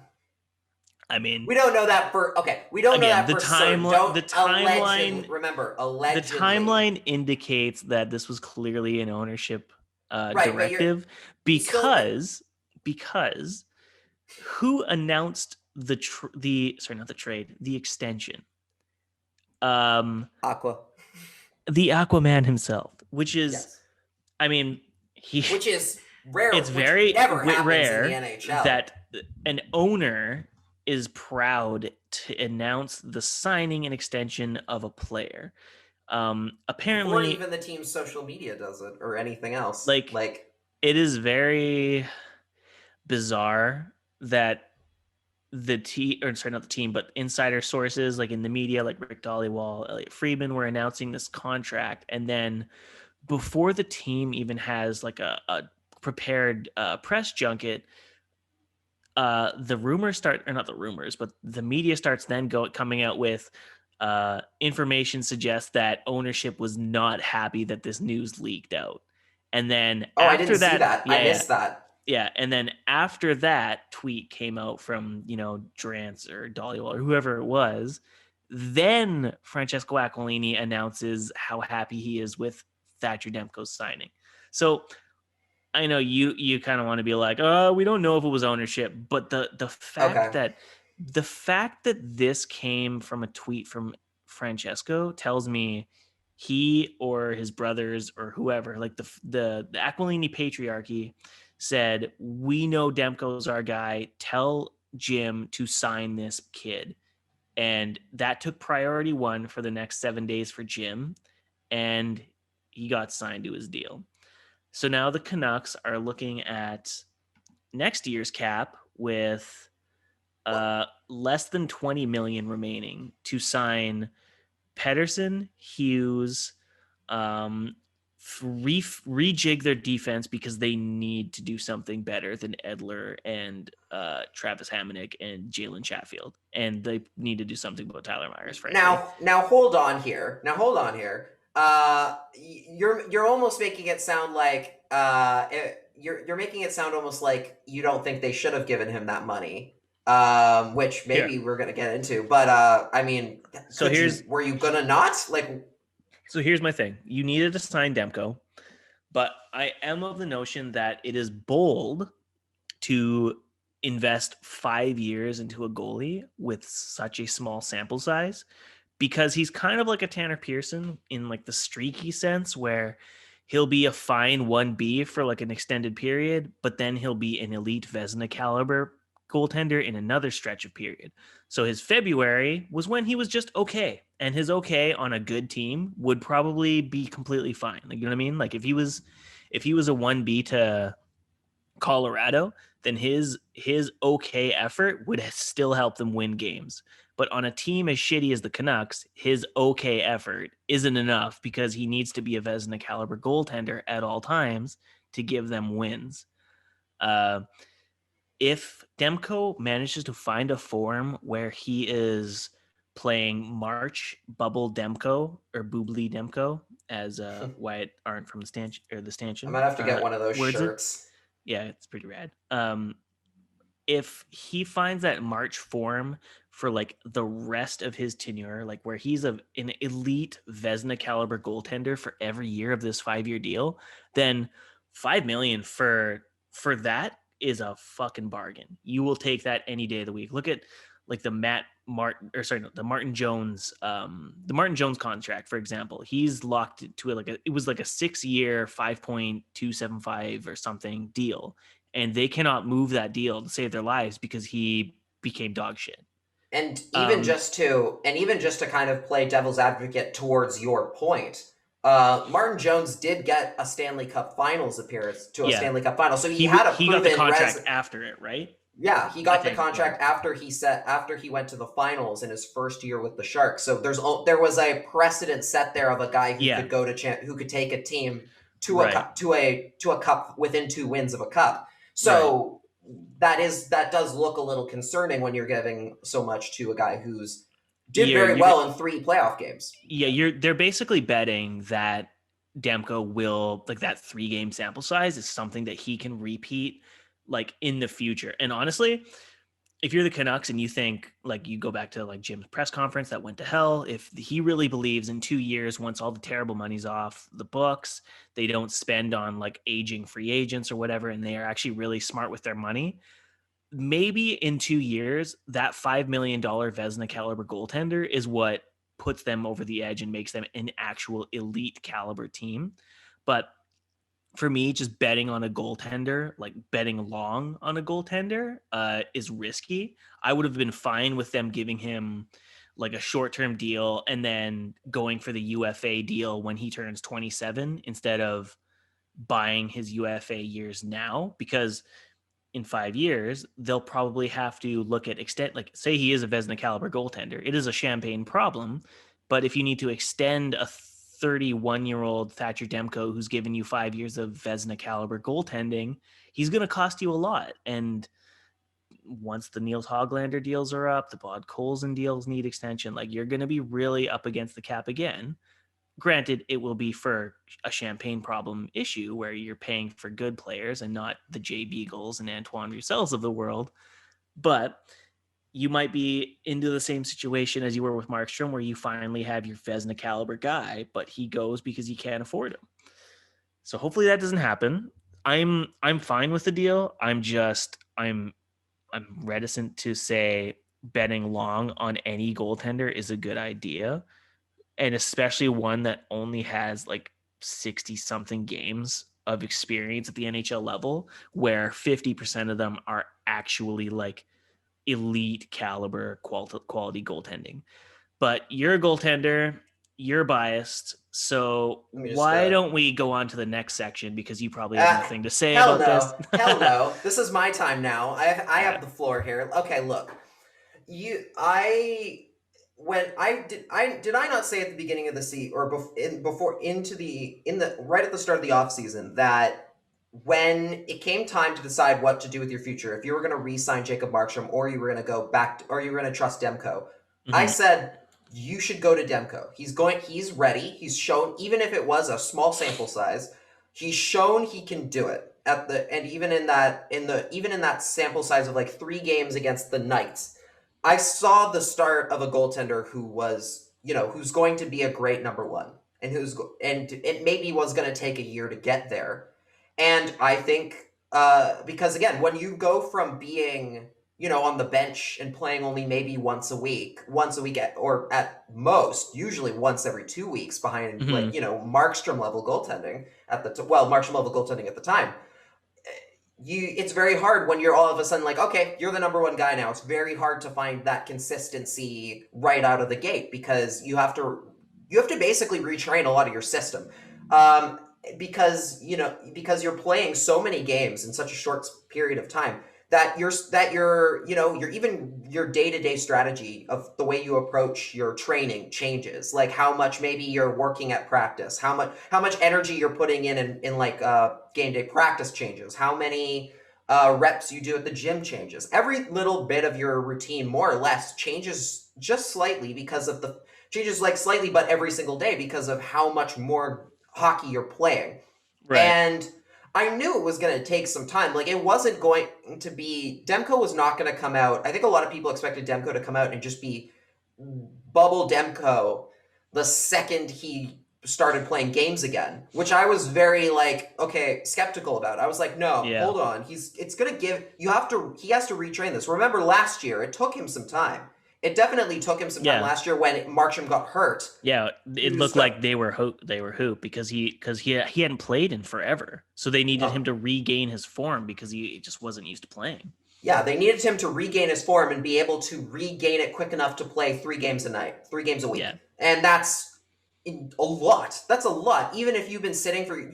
I mean, we don't know that for We don't know that for certain. The timeline. Allegedly, remember, allegedly. The timeline indicates that this was clearly an ownership directive because who announced the extension? Aqua. The Aquaman himself, which is, yes. I mean, which is rare. It's very rare in the NHL. that an owner is proud to announce the signing and extension of a player. Apparently, or even the team's social media does it, or anything else. Like it is very bizarre that not the team, but insider sources like in the media, like Rick Dollywall, Elliot Friedman, were announcing this contract, and then before the team even has like a prepared press junket, the rumors start, or not the rumors, but the media starts then coming out with information suggests that ownership was not happy that this news leaked out. And then I didn't see that. I missed that. Yeah, and then after that tweet came out from, Drance or Dollywall or whoever it was, then Francesco Aquilini announces how happy he is with Thatcher Demko's signing. So I know you kind of want to be like, oh, we don't know if it was ownership, but the fact that this came from a tweet from Francesco tells me he or his brothers or whoever, like the Aquilini patriarchy, said, we know Demko's our guy. Tell Jim to sign this kid. And that took priority one for the next 7 days for Jim. And he got signed to his deal. So now the Canucks are looking at next year's cap with less than 20 million remaining to sign Pettersson, Hughes, rejig their defense because they need to do something better than Edler and Travis Hamonic and Jalen Chatfield, and they need to do something about Tyler Myers. Frankly. Now hold on here. You're almost making it sound like you're making it sound almost like you don't think they should have given him that money. Which maybe we're gonna get into, but I mean, were you gonna not like? So here's my thing. You needed to sign Demko, but I am of the notion that it is bold to invest 5 years into a goalie with such a small sample size, because he's kind of like a Tanner Pearson in like the streaky sense where he'll be a fine 1B for like an extended period, but then he'll be an elite Vezina caliber goaltender in another stretch of period. So his February was when he was just okay, and his okay on a good team would probably be completely fine. Like, you know what I mean? Like if he was a 1B to Colorado, then his okay effort would still help them win games. But on a team as shitty as the Canucks, his okay effort isn't enough because he needs to be a Vezina caliber goaltender at all times to give them wins. If Demko manages to find a form where he is playing March Bubble Demko or Boobly Demko, as Wyatt Arndt from the stanchion. I might have to get one of those shirts. Yeah, it's pretty rad. If he finds that March form for like the rest of his tenure, like where he's an elite Vezina caliber goaltender for every year of this 5-year deal, then $5 million for that is a fucking bargain. You will take that any day of the week. Look at like the Martin Jones contract, for example. He's locked to it was like a 6-year 5.275 or something deal, and they cannot move that deal to save their lives because he became dog shit. And even just to kind of play devil's advocate towards your point, Martin Jones did get a Stanley Cup Finals appearance to a Stanley Cup Final, so he had a proven got the contract after it, right? Yeah, he I got the think, contract after he went to the finals in his first year with the Sharks. So there was a precedent set there of a guy who Yeah. could go to who could take a team to a Right. cup to a cup within 2 wins of a cup. Right. So that does look a little concerning when you're giving so much to a guy who's did very well in 3 playoff games. Yeah, they're basically betting that Demko will, like, that 3-game sample size is something that he can repeat like in the future. And honestly, if you're the Canucks and you think, like, you go back to like Jim's press conference that went to hell, if he really believes in 2 years, once all the terrible money's off the books, they don't spend on like aging free agents or whatever, and they are actually really smart with their money, maybe in 2 years, that $5 million Vezina caliber goaltender is what puts them over the edge and makes them an actual elite caliber team. But for me, just betting on a goaltender, like betting long on a goaltender, is risky. I would have been fine with them giving him like a short-term deal and then going for the UFA deal when he turns 27 instead of buying his UFA years now, because in 5 years, they'll probably have to look at extent, like say he is a Vezina caliber goaltender. It is a champagne problem, but if you need to extend a 31-year-old Thatcher Demko who's given you 5 years of Vezina caliber goaltending, he's going to cost you a lot. And once the Niels Hoglander deals are up, the Bod Colson deals need extension, like you're going to be really up against the cap again. Granted, it will be for a champagne problem issue where you're paying for good players and not the Jay Beagles and Antoine Roussels of the world. But you might be into the same situation as you were with Markstrom, where you finally have your Vezina caliber guy, but he goes because you can't afford him. So hopefully that doesn't happen. I'm fine with the deal. I'm reticent to say betting long on any goaltender is a good idea, and especially one that only has like 60 something games of experience at the NHL level, where 50% of them are actually like elite caliber quality goaltending. But you're a goaltender, you're biased, so why don't we go on to the next section, because you probably have nothing to say about this. Hell no. This is my time now. I have the floor here. Okay, look. Did I not say at the beginning of the season, or right at the start of the offseason, that when it came time to decide what to do with your future, if you were going to re-sign Jacob Markstrom or you were going to go back or you were going to trust Demko, I said you should go to Demko. He's ready. He's shown, even if it was a small sample size, he's shown he can do it even in that sample size of like 3 games against the Knights. I saw the start of a goaltender who was, who's going to be a great number 1, and it maybe was going to take a year to get there. And I think, because again, when you go from being, on the bench and playing only maybe once a week, or at most, usually once every 2 weeks behind, Markstrom level goaltending Markstrom level goaltending at the time, it's very hard when you're all of a sudden like, okay, you're the number 1 guy now. It's very hard to find that consistency right out of the gate, because you have to basically retrain a lot of your system. Because you're playing so many games in such a short period of time that your day-to-day strategy of the way you approach your training changes, like how much maybe you're working at practice, how much energy you're putting in game day practice changes, how many reps you do at the gym changes. Every little bit of your routine more or less changes just slightly but every single day, because of how much more hockey you're playing. Right. And I knew it was going to take some time. Like, it wasn't going to be, Demko was not going to come out. I think a lot of people expected Demko to come out and just be bubble Demko the second he started playing games again, which I was very skeptical about. I was like, no, hold on. He has to retrain this. Remember last year, it took him some time. It definitely took him some time last year when Markstrom got hurt. Yeah, it looked like they were hooped because he hadn't played in forever. So they needed him to regain his form because he just wasn't used to playing. Yeah, they needed him to regain his form and be able to regain it quick enough to play 3 games a night, 3 games a week. Yeah. And that's a lot. That's a lot. Even if you've been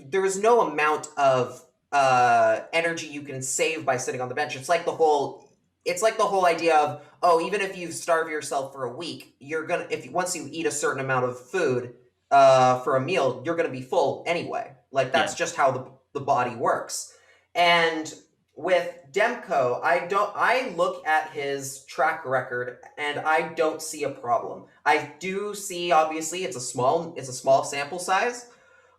there is no amount of energy you can save by sitting on the bench. It's like the whole it's like the whole idea of, oh, even if you starve yourself for a week, you're gonna, if once you eat a certain amount of food for a meal, you're gonna be full anyway. Like that's just how the body works. And with Demko, I look at his track record and I don't see a problem. I do see, obviously, it's a small sample size,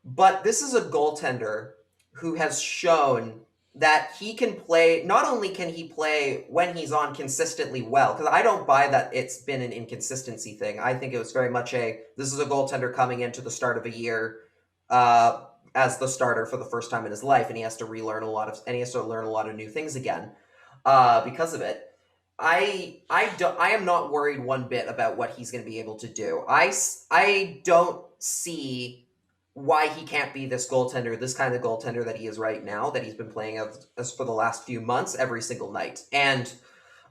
but this is a goaltender who has shown that he can play. Not only can he play when he's on consistently well, because I don't buy that it's been an inconsistency thing. I think it was very much this is a goaltender coming into the start of a year as the starter for the first time in his life, and he has to learn a lot of new things again because of it. I am not worried one bit about what he's going to be able to do. I don't see why he can't be this kind of goaltender that he is right now, that he's been playing as for the last few months every single night. And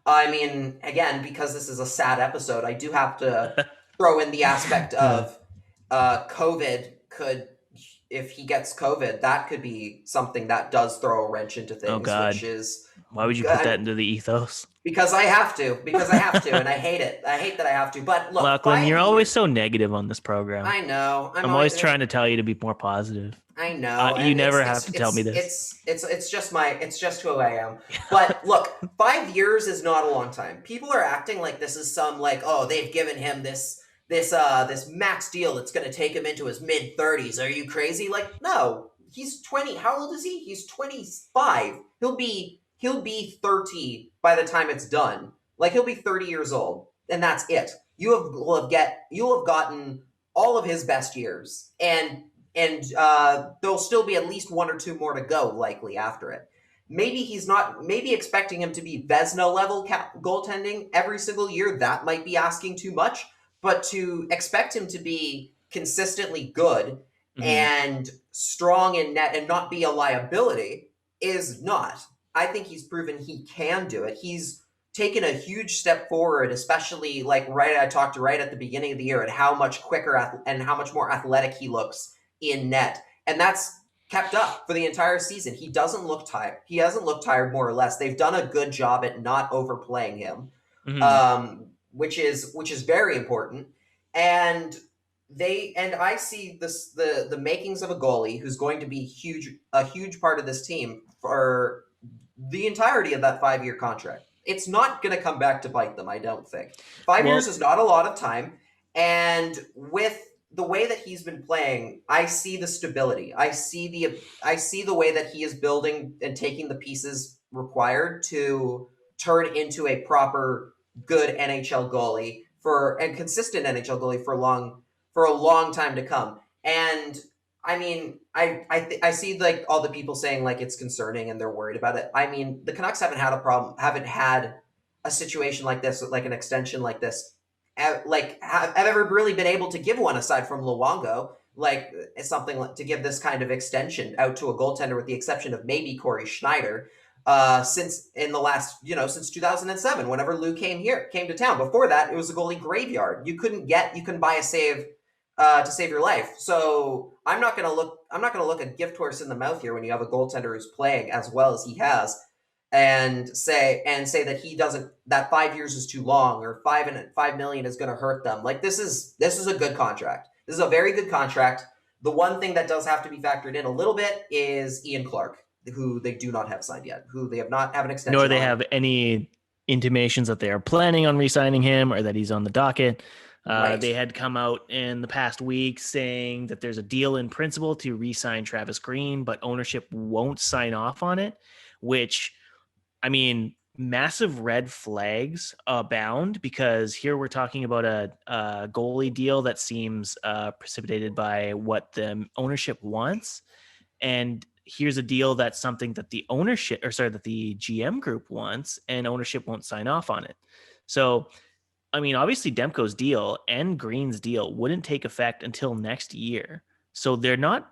I mean, again, because this is a sad episode, I do have to throw in the aspect of COVID if he gets COVID, that could be something that does throw a wrench into things. Oh God. Which is, why would you put that into the ethos? Because I have to, and I hate it. I hate that I have to. But look, Lachlan, you're always so negative on this program. I know. I'm always trying to tell you to be more positive. I know. You never have to tell me this. It's just who I am. But look, 5 years is not a long time. People are acting like this is some they've given him this max deal that's going to take him into his mid-30s. Are you crazy? Like, no. He's 20. How old is he? He's 25. He'll be 30 by the time it's done. Like, he'll be 30 years old, and that's it. You'll have gotten all of his best years, and there'll still be at least one or two more to go, likely after it. Maybe expecting him to be Vezina level goaltending every single year, that might be asking too much. But to expect him to be consistently good and strong in net and not be a liability is not. I think he's proven he can do it. He's taken a huge step forward, especially I talked right at the beginning of the year at how much quicker and how much more athletic he looks in net. And that's kept up for the entire season. He doesn't look tired. He hasn't looked tired, more or less. They've done a good job at not overplaying him, which is very important. And I see this the makings of a goalie who's going to be a huge part of this team for the entirety of that 5-year contract. It's not going to come back to bite them, I don't think. 5 years is not a lot of time, and with the way that he's been playing, I see the stability. I see the way that he is building and taking the pieces required to turn into a proper good NHL goalie and consistent NHL goalie for a long time to come. And I mean, I see all the people saying it's concerning and they're worried about it. I mean, the Canucks haven't had a situation like this, like an extension like this. Have ever really been able to give one aside from Luongo, something to give this kind of extension out to a goaltender, with the exception of maybe Corey Schneider, since 2007, whenever Lou came to town. Before that, it was a goalie graveyard. You couldn't buy a save to save your life. So I'm not gonna look a gift horse in the mouth here when you have a goaltender who's playing as well as he has, and say that 5 years is too long, or $5 million is going to hurt them. This is a good contract. This is a very good contract. The one thing that does have to be factored in a little bit is Ian Clark, who they do not have signed yet, who they have not have an extension. Nor they have any intimations that they are planning on re-signing him or that he's on the docket. Right. They had come out in the past week saying that there's a deal in principle to re-sign Travis Green, but ownership won't sign off on it, which, I mean, massive red flags abound, because here we're talking about a goalie deal that seems precipitated by what the ownership wants. And here's a deal that's something that the GM group wants, and ownership won't sign off on it. So, I mean, obviously Demko's deal and Green's deal wouldn't take effect until next year. So they're not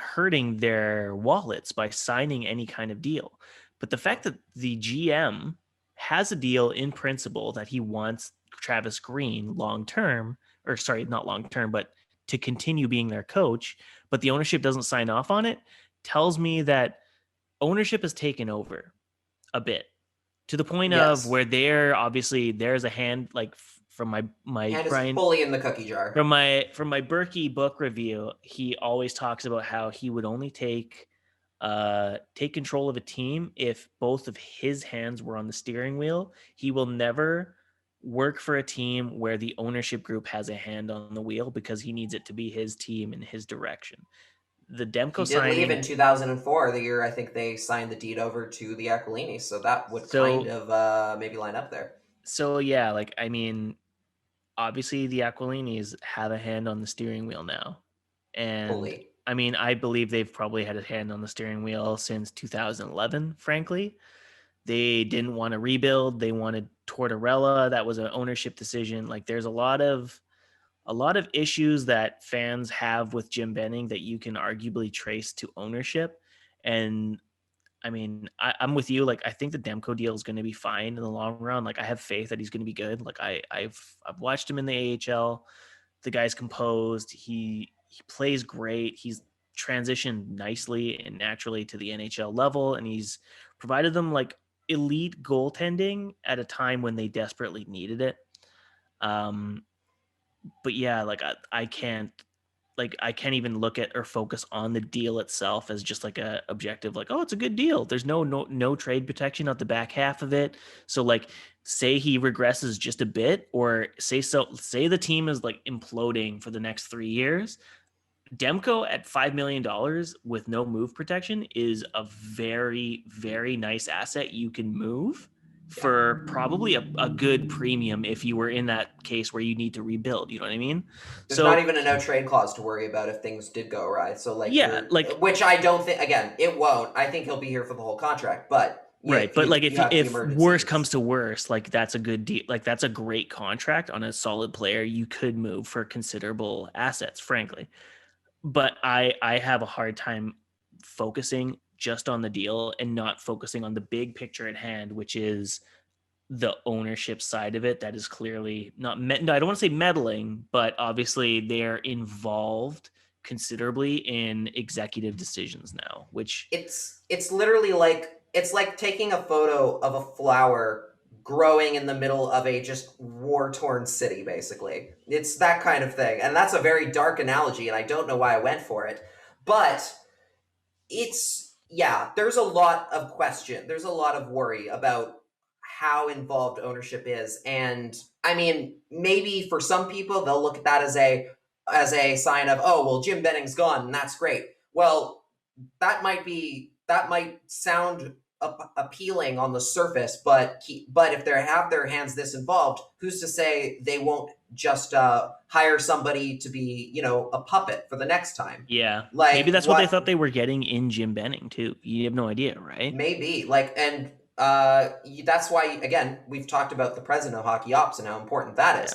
hurting their wallets by signing any kind of deal. But the fact that the GM has a deal in principle that he wants Travis Green not long term, but to continue being their coach, but the ownership doesn't sign off on it, tells me that ownership has taken over a bit. to the point of Yes. where there's a hand, like from my Hand is Brian, fully in the cookie jar. from my Berkey book review, he always talks about how he would only take control of a team if both of his hands were on the steering wheel. He will never work for a team where the ownership group has a hand on the wheel, because he needs it to be his team and his direction. The Demko He did leave signing, in 2004, the year I think they signed the deed over to the Aquilini, so that would kind of maybe line up there. So yeah, like, I mean, obviously the Aquilinis have a hand on the steering wheel now. And Fully. I mean, I believe they've probably had a hand on the steering wheel since 2011, frankly. They didn't want to rebuild. They wanted Tortorella. That was an ownership decision. Like, there's a lot of issues that fans have with Jim Benning that you can arguably trace to ownership. And I mean, I'm with you. Like, I think the Demko deal is going to be fine in the long run. Like, I have faith that he's going to be good. Like, I've watched him in the AHL. The guy's composed. He plays great. He's transitioned nicely and naturally to the NHL level, and he's provided them like elite goaltending at a time when they desperately needed it. But yeah, like I can't even look at or focus on the deal itself as just like a objective, like, oh, it's a good deal. There's no trade protection at the back half of it. So like, say he regresses just a bit, or say the team is like imploding for the next 3 years. Demko at $5 million with no move protection is a very, very nice asset you can move for probably a good premium if you were in that case where you need to rebuild. You know what I mean? There's not even a no trade clause to worry about if things did go awry. So like, yeah, like, which I don't think, again, it won't. I think he'll be here for the whole contract, but right. But like, if worse comes to worse, like, that's a good deal. Like, that's a great contract on a solid player you could move for considerable assets, frankly. But I have a hard time focusing just on the deal and not focusing on the big picture at hand, which is the ownership side of it. That is clearly not I don't want to say meddling, but obviously they're involved considerably in executive decisions now, which it's literally like, it's like taking a photo of a flower growing in the middle of a just war-torn city, basically. It's that kind of thing. And that's a very dark analogy, and I don't know why I went for it. But there's a lot of question. There's a lot of worry about how involved ownership is. And I mean, maybe for some people, they'll look at that as a sign of, oh, well, Jim Benning's gone, and that's great. Well, that might sound appealing on the surface, but if they have their hands this involved, who's to say they won't just hire somebody to be, a puppet for the next time? Yeah, like, maybe that's what they thought they were getting in Jim Benning too. You have no idea, right? Maybe, like, and that's why, again, we've talked about the president of hockey ops and how important that is.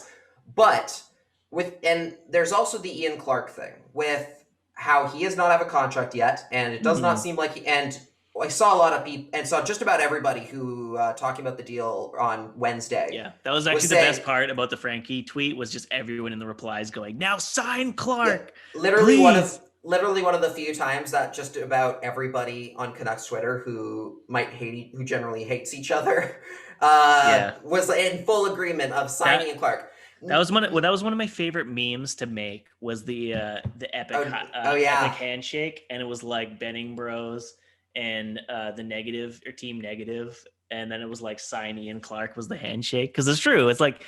But and there's also the Ian Clark thing with how he does not have a contract yet, and it does not seem like and I saw a lot of people, and saw just about everybody who talking about the deal on Wednesday. Yeah, that was actually the best part about the Frankie tweet, was just everyone in the replies going, "Now sign Clark." Yeah, literally please. one of the few times that just about everybody on Canucks Twitter who generally hates each other, was in full agreement of signing in Clark. That was one of my favorite memes to make, was the epic epic handshake, and it was like Benning Bros and the negative, or team negative, and then it was like sign Ian Clark was the handshake, because it's true. It's like,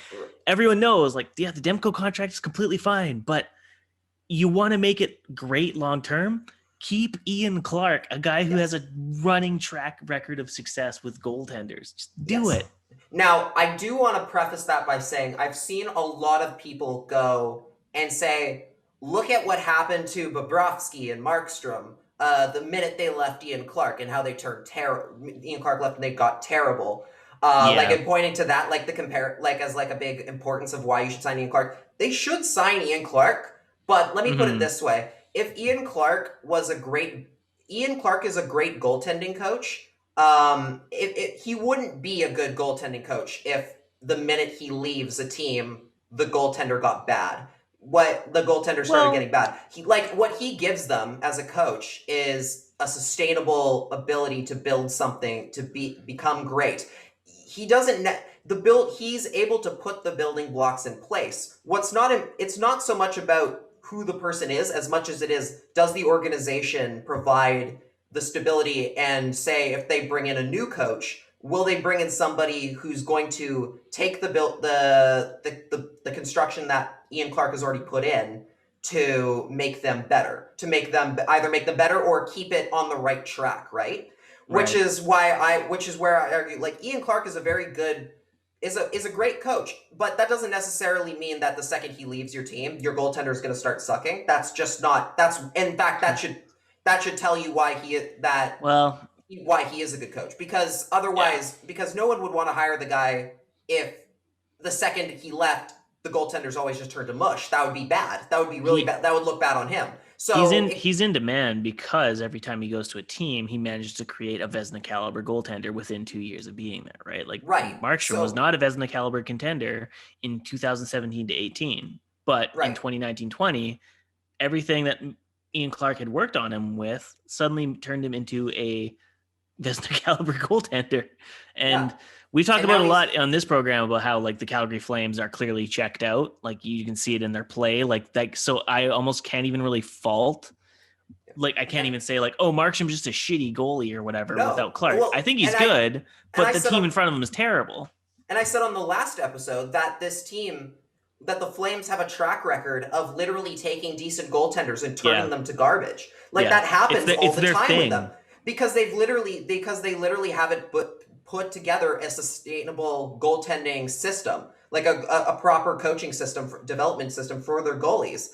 everyone knows, like, yeah, the Demko contract is completely fine, but you want to make it great long term, keep Ian Clark, a guy who has a running track record of success with goaltenders. Just do it. Now, I do want to preface that by saying I've seen a lot of people go and say, look at what happened to Bobrovsky and Markstrom the minute they left Ian Clark, and how they turned terrible. Ian Clark left and they got terrible. Like, and pointing to that, like, as like a big importance of why you should sign Ian Clark. They should sign Ian Clark, but let me put it this way. If Ian Clark is a great goaltending coach, he wouldn't be a good goaltending coach if the minute he leaves a team, the goaltender got bad. The goaltender started getting bad. What he gives them as a coach is a sustainable ability to build something to become great. he doesn't the build he's able to put the building blocks in place. It's not so much about who the person is as much as it is, does the organization provide the stability, and say if they bring in a new coach, will they bring in somebody who's going to take the construction that Ian Clark has already put in to make them better, to make them either make them better or keep it on the right track, right? Which is where I argue, like, Ian Clark is a very good, is a great coach, but that doesn't necessarily mean that the second he leaves your team, your goaltender is going to start sucking. That's just not. That's, in fact, that should tell you why he is a good coach, because otherwise, because no one would want to hire the guy if the second he left, the goaltender's always just turned to mush. That would be bad. That would be really bad. That would look bad on him. So he's in demand because every time he goes to a team, he manages to create a Vezina caliber goaltender within 2 years of being there, right? Like, Markstrom was not a Vezina caliber contender in 2017 to 18, but in 2019-20, everything that Ian Clark had worked on him with suddenly turned him into a Vezina caliber goaltender. And we talked about a lot on this program about how, like, the Calgary Flames are clearly checked out. Like, you can see it in their play. So I almost can't even really fault. Like, I can't even say, like, oh, Markstrom's just a shitty goalie or whatever without Clark. Well, I think he's good, but the team in front of him is terrible. And I said on the last episode that that the Flames have a track record of literally taking decent goaltenders and turning them to garbage. Like, that happens all the time with them. Because they literally haven't put together a sustainable goaltending system, like a proper coaching system, development system for their goalies.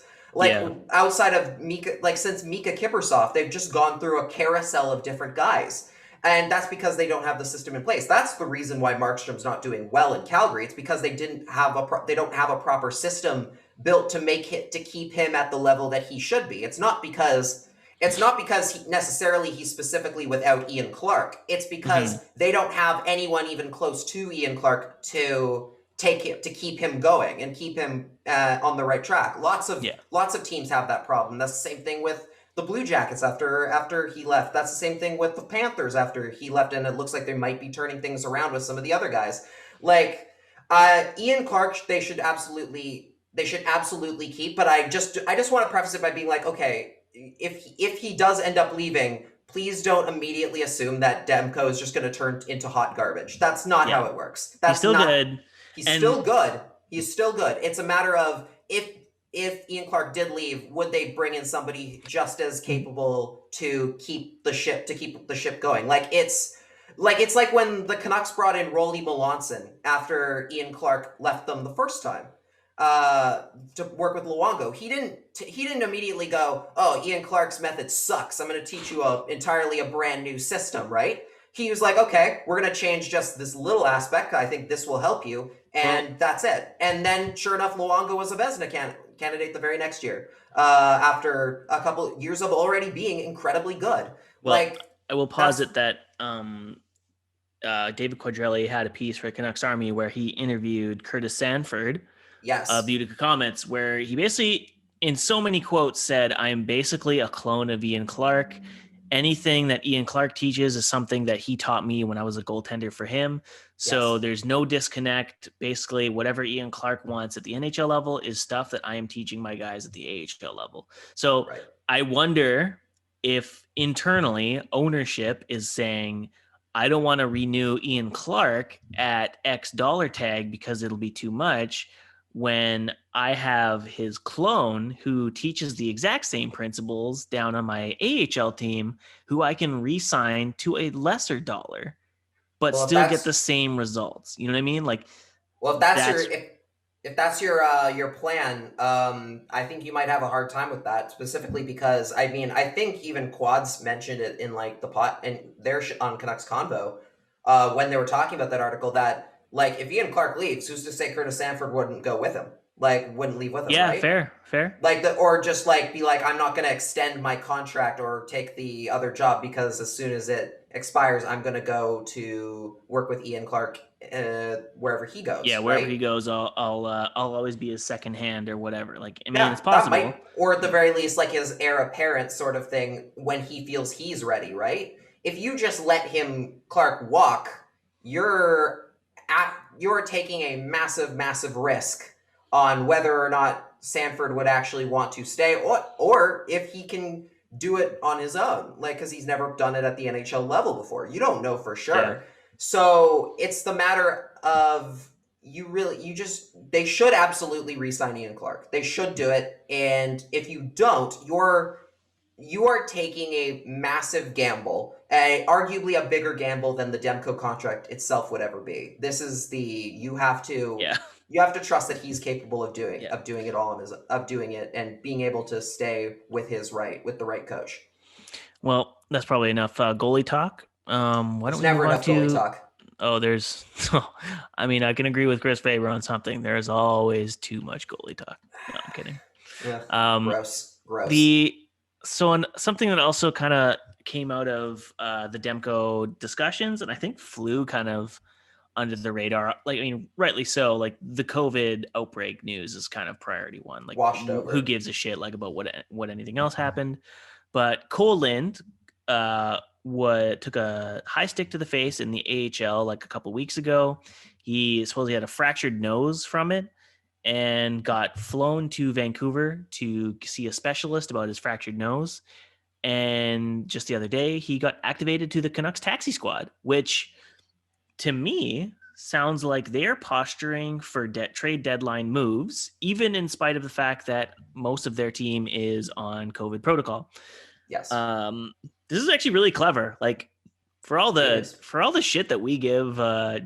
Outside of Mika, like, since Mika Kiprusoff, they've just gone through a carousel of different guys. And that's because they don't have the system in place. That's the reason why Markstrom's not doing well in Calgary. It's because they don't have a proper system built to keep him at the level that he should be. It's not because he's specifically without Ian Clark. It's because they don't have anyone even close to Ian Clark to keep him going and keep him on the right track. Lots of teams have that problem. That's the same thing with the Blue Jackets after he left. That's the same thing with the Panthers after he left, and it looks like they might be turning things around with some of the other guys. Like, Ian Clark, they should absolutely keep. But I just want to preface it by being like, okay, if he does end up leaving, please don't immediately assume that Demko is just going to turn into hot garbage. That's not how it works. He's still good. Still good. He's still good. It's a matter of if Ian Clark did leave, would they bring in somebody just as capable to keep the ship going? Like, it's like when the Canucks brought in Rolly Melanson after Ian Clark left them the first time to work with Luongo. He didn't immediately go, oh, Ian Clark's method sucks, I'm going to teach you entirely a brand new system, right? He was like, okay, we're going to change just this little aspect. I think this will help you. And that's it. And then, sure enough, Luongo was a Vezina candidate the very next year, after a couple years of already being incredibly good. Well, I will posit that David Quadrelli had a piece for Canucks Army where he interviewed Curtis Sanford of the Utica Comets, where he basically, in so many quotes, said, I'm basically a clone of Ian Clark. Anything that Ian Clark teaches is something that he taught me when I was a goaltender for him. So there's no disconnect. Basically, whatever Ian Clark wants at the NHL level is stuff that I am teaching my guys at the AHL level. So I wonder if internally ownership is saying, I don't want to renew Ian Clark at X dollar tag because it'll be too much, when I have his clone who teaches the exact same principles down on my AHL team, who I can re-sign to a lesser dollar, but still get the same results. You know what I mean? Like, well, if that's your plan, I think you might have a hard time with that, specifically because, I mean, I think even Quads mentioned it in, like, the pot and their on Canucks Convo, when they were talking about that article, that, like, if Ian Clark leaves, who's to say Curtis Sanford wouldn't go with him? Like, wouldn't leave with him, right? Yeah, fair. Like, or just, like, be like, I'm not going to extend my contract or take the other job because as soon as it expires, I'm going to go to work with Ian Clark wherever he goes. Yeah, wherever he goes, I'll always be his second hand or whatever. Like, I mean, it's possible. Or at the very least, like, his heir apparent sort of thing when he feels he's ready, right? If you just let Clark walk, you're you're taking a massive risk on whether or not Sanford would actually want to stay, or if he can do it on his own, like, because he's never done it at the NHL level before. You don't know for sure. Yeah. So it's the matter of they should absolutely re-sign Ian Clark. They should do it, and if you don't, you are taking a massive gamble, arguably a bigger gamble than the Demko contract itself would ever be. This is you have to trust that he's capable of doing it all of doing it and being able to stay with the right coach. Well, that's probably enough goalie talk. Why don't we never move on enough goalie to? Talk. Oh, there's. I mean, I can agree with Chris Faber on something. There's always too much goalie talk. No, I'm kidding. Yeah. Gross. Something that also kind of came out of the Demko discussions, and I think flew kind of under the radar. Like, I mean, rightly so. Like, the COVID outbreak news is kind of priority one. Like, washed over. Who gives a shit like about what anything else happened? But Kole Lind took a high stick to the face in the AHL like a couple weeks ago. He supposedly had a fractured nose from it and got flown to Vancouver to see a specialist about his fractured nose. And just the other day, he got activated to the Canucks taxi squad, which to me sounds like they're posturing for trade deadline moves, even in spite of the fact that most of their team is on COVID protocol. Yes. This is actually really clever. Like, for all the shit that we give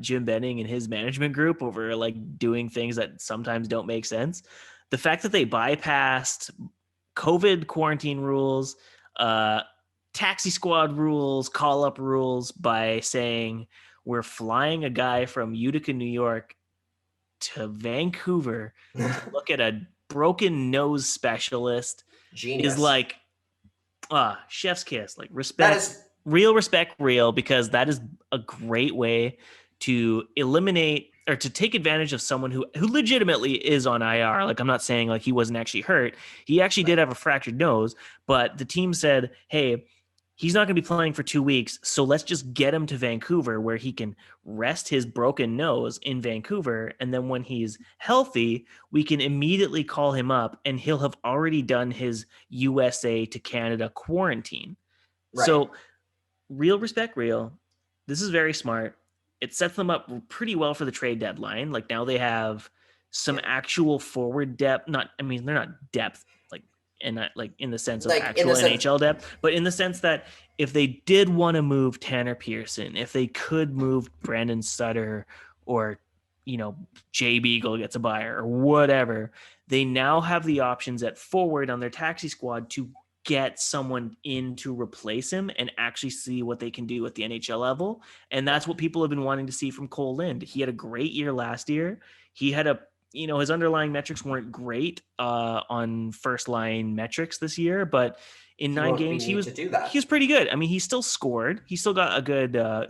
Jim Benning and his management group over like doing things that sometimes don't make sense, the fact that they bypassed COVID quarantine rules, taxi squad rules, call up rules by saying we're flying a guy from Utica, New York to Vancouver to look at a broken nose specialist. Genius. Is like, chef's kiss. Like, respect, real respect, because that is a great way to eliminate or to take advantage of someone who legitimately is on IR. Like, I'm not saying like he wasn't actually hurt. He actually did have a fractured nose, but the team said, hey, he's not going to be playing for 2 weeks, so let's just get him to Vancouver where he can rest his broken nose in Vancouver. And then when he's healthy, we can immediately call him up and he'll have already done his USA to Canada quarantine. Right. So real respect, this is very smart. It sets them up pretty well for the trade deadline. Like, now they have some actual forward depth. They're not depth, and not like in the sense of actual NHL depth, but in the sense that if they did want to move Tanner Pearson, if they could move Brandon Sutter, or, Jay Beagle gets a buyer or whatever, they now have the options at forward on their taxi squad to get someone in to replace him and actually see what they can do at the NHL level. And that's what people have been wanting to see from Kole Lind. He had a great year last year. He had his underlying metrics weren't great on first line metrics this year, but in 9 games he was pretty good. I mean, he still scored. He still got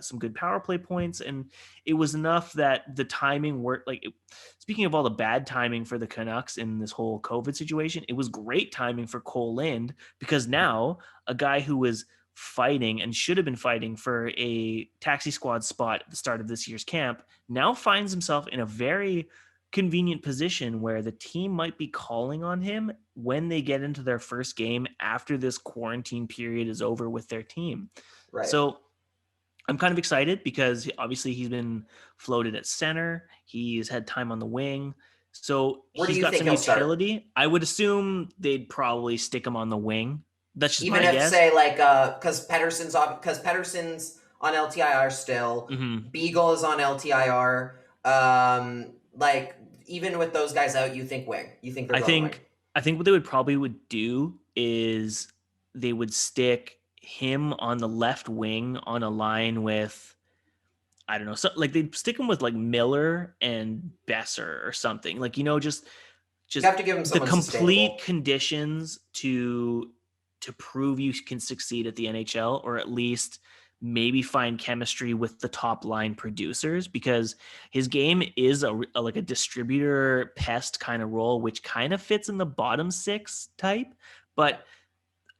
some good power play points, and it was enough that the timing worked. Speaking of all the bad timing for the Canucks in this whole COVID situation, it was great timing for Kole Lind, because now a guy who was fighting and should have been fighting for a taxi squad spot at the start of this year's camp now finds himself in a very convenient position where the team might be calling on him when they get into their first game after this quarantine period is over with their team. Right. So I'm kind of excited because obviously he's been floated at center. He's had time on the wing. So he's got some utility. Start? I would assume they'd probably stick him on the wing. That's just even my if guess. Say because Pettersson's on LTIR still. Mm-hmm. Beagle is on LTIR. Even with those guys out, you think wing? You think they're going wing? I think what they would do is they would stick him on the left wing on a line with, I don't know, so like they'd stick him with like Miller and Besser or something. Like, just you have to give him the complete conditions to prove you can succeed at the NHL, or at least maybe find chemistry with the top line producers, because his game is a distributor pest kind of role, which kind of fits in the bottom 6 type. But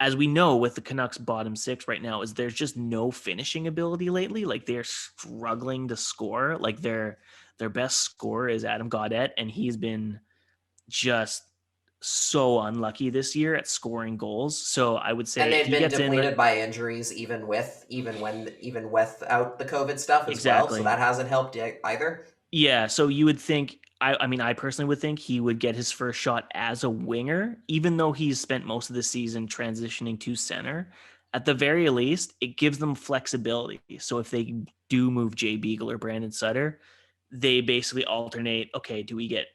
as we know with the Canucks bottom six right now, is there's just no finishing ability lately. Like they're struggling to score. Like their best scorer is Adam Gaudette, and he's been just so unlucky this year at scoring goals. So I would say And if they've he been gets depleted by injuries, even without the COVID stuff as well. So exactly. that hasn't helped either. Yeah, so you would think, I mean, I personally would think he would get his first shot as a winger, even though he's spent most of the season transitioning to center. At the very least, it gives them flexibility. So if they do move Jay Beagle or Brandon Sutter, they basically alternate. Okay, do we get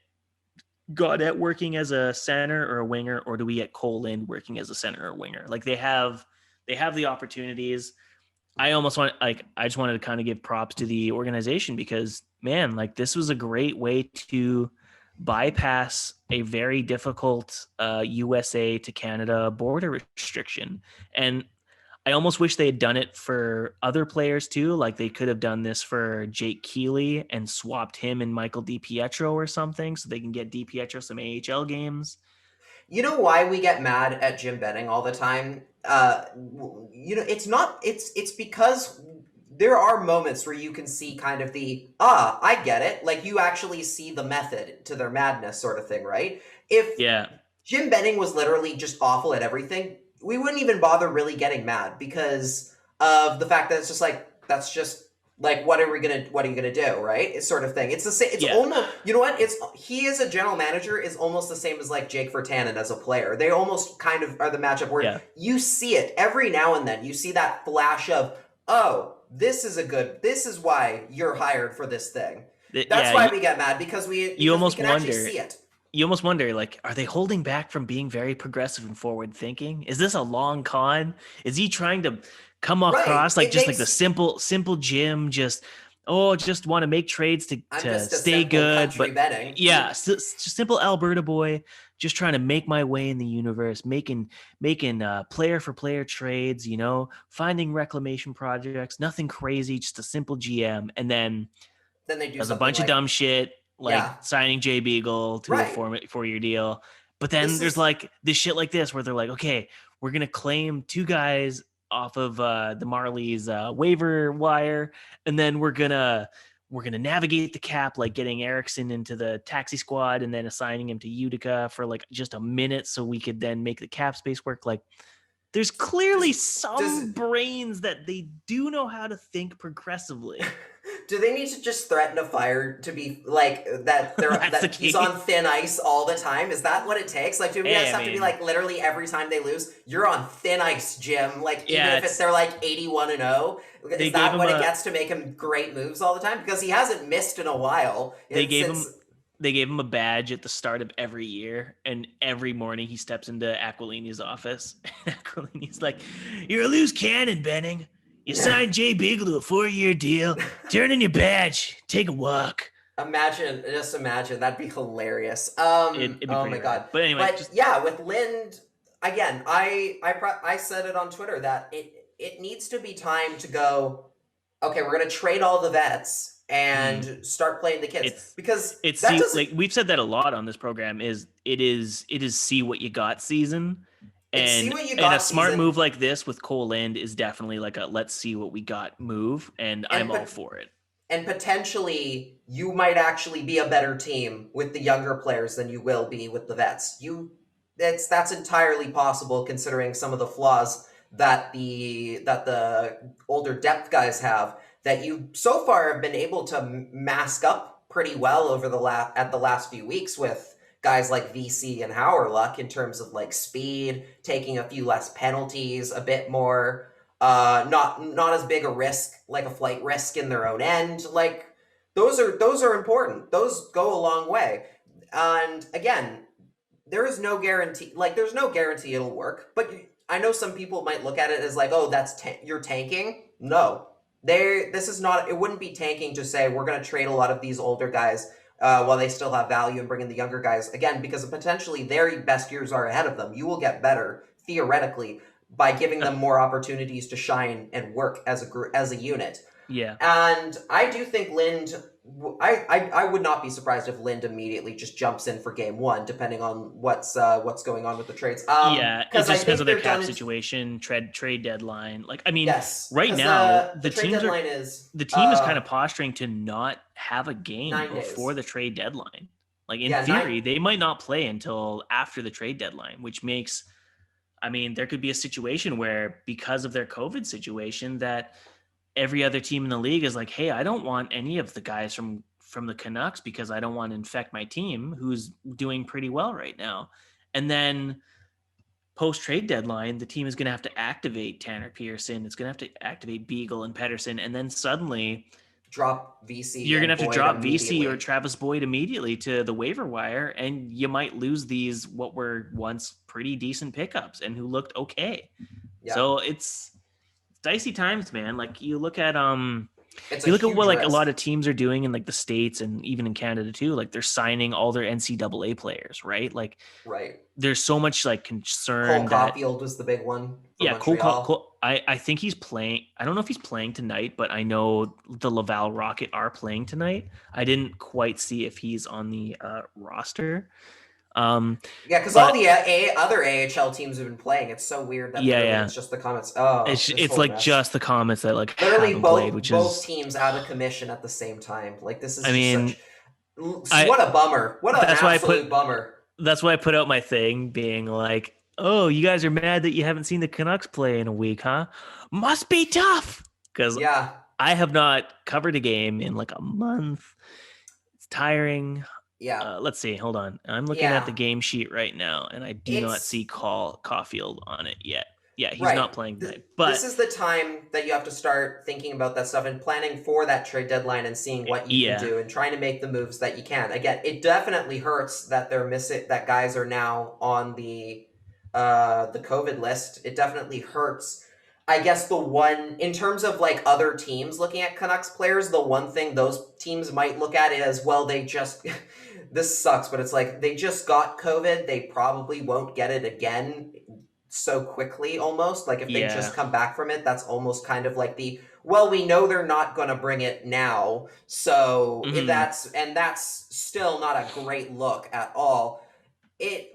Gaudette working as a center or a winger, or do we get Kole Lind working as a center or winger? Like they have the opportunities. I just wanted to kind of give props to the organization because, man, like this was a great way to bypass a very difficult USA to Canada border restriction. And I almost wish they had done it for other players too. Like they could have done this for Jake Keeley and swapped him and Michael DiPietro or something so they can get DiPietro some AHL games. You know why we get mad at Jim Benning all the time? It's because there are moments where you can see kind of I get it. Like you actually see the method to their madness sort of thing, right? If Jim Benning was literally just awful at everything, we wouldn't even bother really getting mad because of the fact that it's just like, that's just like, what are you gonna do, right? It's sort of thing. It's the same. It's almost, you know what? He as a general manager is almost the same as like Jake Virtanen as a player. They almost kind of are the matchup where you see it every now and then. You see that flash of, oh, this is why you're hired for this thing. That's why we get mad because we can actually see it. You almost wonder, like, are they holding back from being very progressive and forward thinking? Is this a long con? Is he trying to come across like just like the simple Jim, just want to make trades to stay good, but betting. just simple Alberta boy, just trying to make my way in the universe, making player for player trades, finding reclamation projects, nothing crazy, just a simple GM, and then they do a bunch of dumb shit. Like signing Jay Beagle to a 4-year deal. But then there's like this shit like this where they're like, okay, we're going to claim 2 guys off of the Marlies waiver wire. And then we're going to navigate the cap, like getting Erickson into the taxi squad and then assigning him to Utica for like just a minute so we could then make the cap space work. Like there's clearly some brains that they do know how to think progressively. Do they need to just threaten a fire to be like that? He's on thin ice all the time. Is that what it takes? Like, do we guys have to be like literally every time they lose, you're on thin ice, Jim? Like, even if they're like 81-0, is that what it gets to make him great moves all the time? Because he hasn't missed in a while. They gave him a badge at the start of every year, and every morning he steps into Aquilini's office. And Aquilini's like, "You're a loose cannon, Benning. You signed Jay Beagle to a 4-year deal. Turn in your badge. Take a walk." Imagine. That'd be hilarious. It'd be oh my god. But anyway, with Lind, again, I said it on Twitter that it needs to be time to go, okay, we're gonna trade all the vets and start playing the kids because like we've said that a lot on this program is see what you got season. And a smart move like this with Kole Lind is definitely like a let's see what we got move, and I'm all for it. And potentially, you might actually be a better team with the younger players than you will be with the vets. That's entirely possible considering some of the flaws that the older depth guys have that you so far have been able to mask up pretty well over the last few weeks with guys like VC and Lach in terms of like speed, taking a few less penalties, a bit more, not as big a risk, like a flight risk in their own end. Like those are important. Those go a long way. And again, there is no guarantee. Like there's no guarantee it'll work. But I know some people might look at it as like, oh, that's you're tanking. No, this is not. It wouldn't be tanking to say we're going to trade a lot of these older guys. While they still have value and bring in the younger guys, again, because potentially their best years are ahead of them. You will get better, theoretically, by giving them more opportunities to shine and work as a unit. Yeah. And I do think Lind I would not be surprised if Lind immediately just jumps in for game one, depending on what's going on with the trades. Yeah, it Because I just depends think on their they're cap done. situation, trade deadline. Like, I mean, Yes, right because now the trade deadline is the team is kind of posturing to not have a game 9 days. before the trade deadline. Like, in Yeah, theory, they might not play until after the trade deadline, which makes, I mean, there could be a situation where, because of their COVID situation, that every other team in the league is like, hey, I don't want any of the guys from the Canucks because I don't want to infect my team who's doing pretty well right now. And then post trade deadline, the team is going to have to activate Tanner Pearson. It's going to have to activate Beagle and Pedersen. And then suddenly drop VC. You're going to have to drop VC or immediately. Travis Boyd immediately to the waiver wire. And you might lose these, what were once pretty decent pickups and who looked okay. Yeah. So it's dicey times, man. Like, you look at, It's you look at what like risk. a lot of teams are doing in like the States and even in Canada too. Like, they're signing all their NCAA players, right? Like, right. There's so much like concern. Cole Caulfield was the big one. Yeah, Montreal. Cole. I think he's playing. I don't know if he's playing tonight, but I know the Laval Rocket are playing tonight. I didn't quite see if he's on the roster. Yeah, because all the other AHL teams have been playing. It's so weird that it's just the Comets. Oh, it's like mess. Just the Comets that like literally haven't both played, which both is teams out of commission at the same time. Like, this is. I mean, what a bummer! What an absolute bummer! That's why I put out my thing, being like, "Oh, you guys are mad that you haven't seen the Canucks play in a week, huh? Must be tough." Because I have not covered a game in like a month. It's tiring. Yeah. Let's see. Hold on. I'm looking at the game sheet right now, and I do not see Caulfield on it yet. Yeah, he's not playing tonight. But this is the time that you have to start thinking about that stuff and planning for that trade deadline and seeing what you can do and trying to make the moves that you can. Again, it definitely hurts that they're missing, that guys are now on the COVID list. It definitely hurts. I guess the one, in terms of like other teams looking at Canucks players, the one thing those teams might look at is, well, they just, this sucks, but it's like, they just got COVID. They probably won't get it again so quickly, almost. Like, if they just come back from it, that's almost kind of like well, we know they're not going to bring it now. So that's still not a great look at all.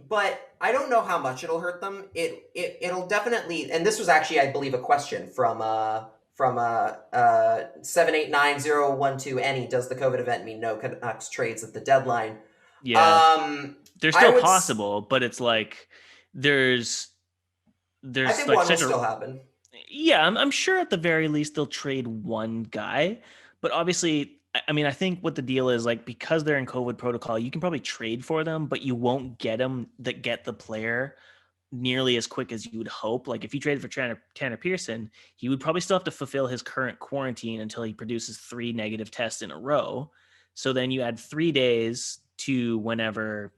But I don't know how much it'll hurt them. It'll definitely, and this was actually, I believe, a question from 789012 Annie. Does the COVID event mean no Canucks trades at the deadline? Yeah, they're still possible, but it's like there's I think like one will still happen. Yeah, I'm sure at the very least they'll trade one guy, but obviously, I mean, I think what the deal is, like, because they're in COVID protocol, you can probably trade for them, but you won't get the player nearly as quick as you would hope. Like, if you traded for Tanner Pearson, he would probably still have to fulfill his current quarantine until he produces 3 negative tests in a row. So then you add 3 days to whenever,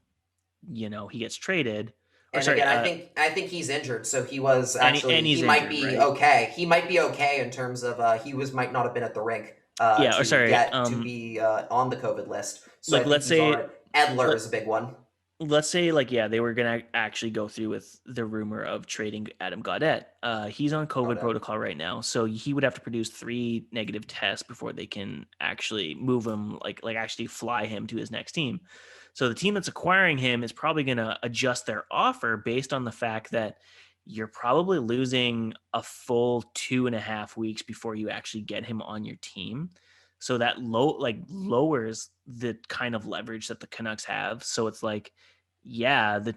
he gets traded. And again, I think he's injured, so he was actually he might be okay. He might be okay in terms of might not have been at the rink. To be on the COVID list. So like, let's say Edler is a big one. Let's say they were gonna actually go through with the rumor of trading Adam Gaudette. He's on COVID protocol right now, so he would have to produce 3 negative tests before they can actually move him, like actually fly him to his next team. So the team that's acquiring him is probably going to adjust their offer based on the fact that you're probably losing a full 2.5 weeks before you actually get him on your team. So that lowers the kind of leverage that the Canucks have. So it's like, the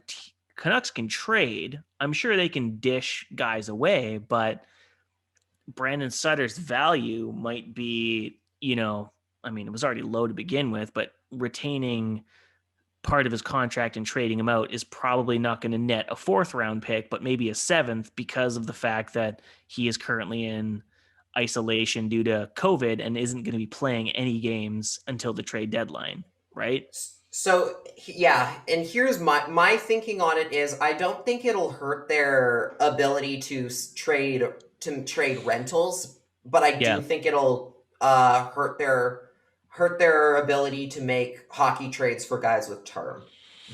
Canucks can trade. I'm sure they can dish guys away, but Brandon Sutter's value might be, I mean, it was already low to begin with, but retaining part of his contract and trading him out is probably not going to net a 4th round pick, but maybe a 7th, because of the fact that he is currently in isolation due to COVID and isn't going to be playing any games until the trade deadline, right? So and here's my thinking on it is, I don't think it'll hurt their ability to trade rentals, but I do think it'll hurt their ability to make hockey trades for guys with term.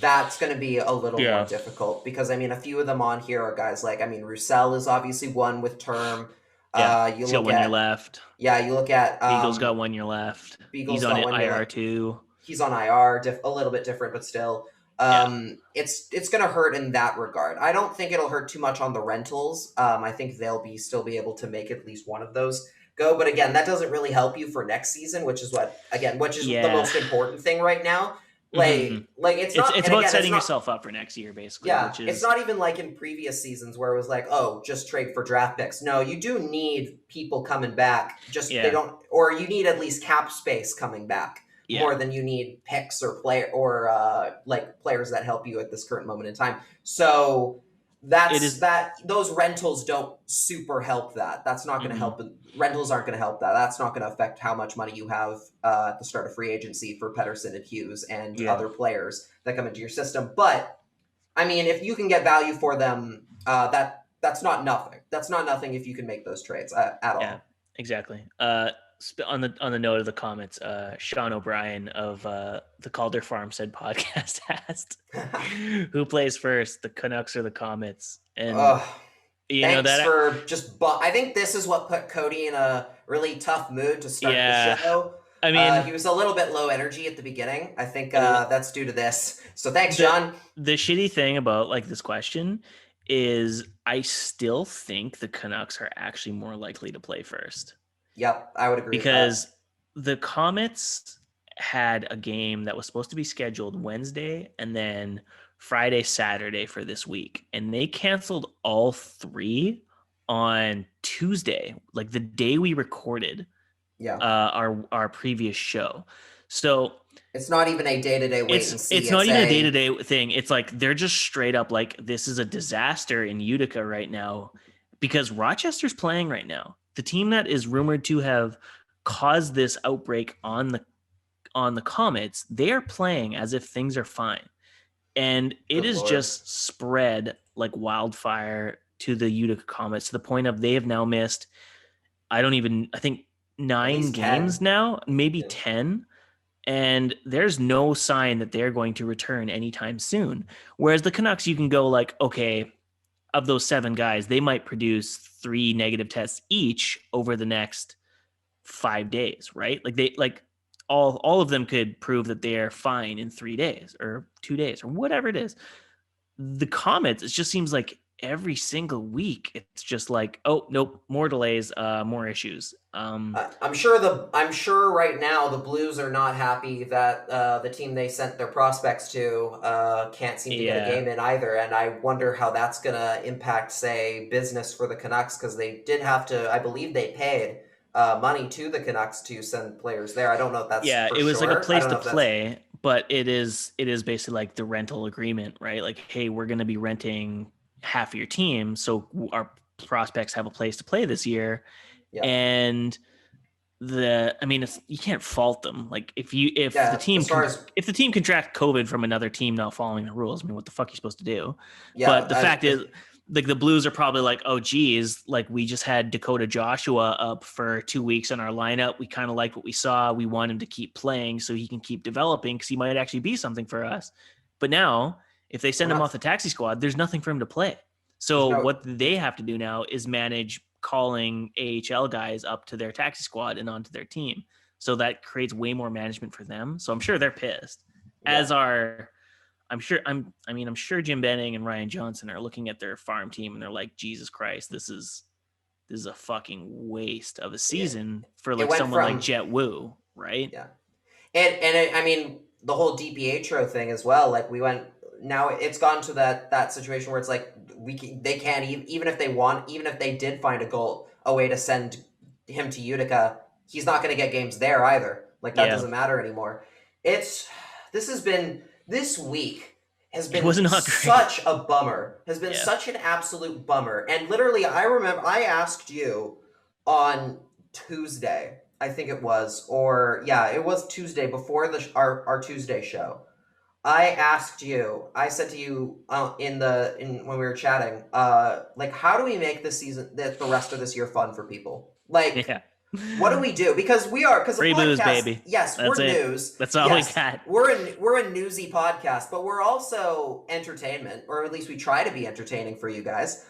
That's going to be a little more difficult, because I mean, a few of them on here are guys like, I mean, Roussel is obviously one with term. You He's got look 1 year at left. you look at Beagle's got 1 year left. Beagle's He's on got 1 year IR left. too. He's on IR, a little bit different, but still. It's going to hurt in that regard. I don't think it'll hurt too much on the rentals. I think they'll still be able to make at least one of those go. But again, that doesn't really help you for next season, which is the most important thing right now. It's not. It's about setting yourself up for next year, basically. Yeah, which is, it's not even like in previous seasons where it was like, oh, just trade for draft picks. No, you do need people coming back. They don't, or you need at least cap space coming back more than you need picks or players that help you at this current moment in time. So those rentals don't super help that. That's not going to help. Rentals aren't going to help that. That's not going to affect how much money you have at the start of free agency for Pettersson and Hughes and other players that come into your system. But I mean, if you can get value for them, that's not nothing. That's not nothing if you can make those trades at all. Yeah, exactly. On the note of the comments, Sean O'Brien of the Calder Farmstead podcast asked, "Who plays first, the Canucks or the Comets?" And I think this is what put Cody in a really tough mood to start the show. I mean, he was a little bit low energy at the beginning. I think that's due to this. So thanks, John. The shitty thing about this question is I still think the Canucks are actually more likely to play first. Yep, I would agree because the Comets had a game that was supposed to be scheduled Wednesday and then Friday, Saturday for this week. And they canceled all three on Tuesday, like the day we recorded our previous show. So it's not even a day-to-day wait and see. It's not even a day-to-day thing. It's like they're just straight up like, this is a disaster in Utica right now because Rochester's playing right now. The team that is rumored to have caused this outbreak on the Comets, they are playing as if things are fine. And it is just spread like wildfire to the Utica Comets to the point of they have now missed, I think 9 games 10. Now, maybe 10. And there's no sign that they're going to return anytime soon. Whereas the Canucks, you can go like, okay, of those 7 guys, they might produce 3 negative tests each over the next 5 days, right? Like all of them could prove that they're fine in 3 days or 2 days or whatever it is. The Comets, it just seems like every single week, it's just like, oh nope, more delays, more issues. I'm sure right now the Blues are not happy that the team they sent their prospects to can't seem to get a game in either, and I wonder how that's gonna impact, say, business for the Canucks, because they did have to. I believe they paid money to the Canucks to send players there. I don't know if that's it was like a place to play, but it is basically like the rental agreement, right? Like, hey, we're gonna be renting half of your team, so our prospects have a place to play this year. And you can't fault them. Like if the team contract COVID from another team not following the rules, I mean, what the fuck are you supposed to do? But the fact is, like, the Blues are probably like, oh geez, like we just had Dakota Joshua up for 2 weeks on our lineup. We kind of liked what we saw. We want him to keep playing so he can keep developing because he might actually be something for us. But now, if they send him off the taxi squad, there's nothing for him to play. So what they have to do now is manage calling AHL guys up to their taxi squad and onto their team. So that creates way more management for them. So I'm sure they're pissed. I'm sure Jim Benning and Ryan Johnson are looking at their farm team and they're like, Jesus Christ, this is a fucking waste of a season for like someone like Jet Wu, right? Yeah. And the whole DiPietro thing as well. Like now it's gone to that situation where it's like they can't even if they did find a way to send him to Utica, he's not going to get games there either. Like that doesn't matter anymore. This week has been such a bummer. Has been such an absolute bummer. And literally, I remember I asked you on Tuesday, I think it was, it was Tuesday before our Tuesday show. I said to you when we were chatting, like, how do we make this season, the rest of this year fun for people? Like, what do we do? Because free booze, baby. Yes, we're news. That's all we got. We're a newsy podcast, but we're also entertainment, or at least we try to be entertaining for you guys.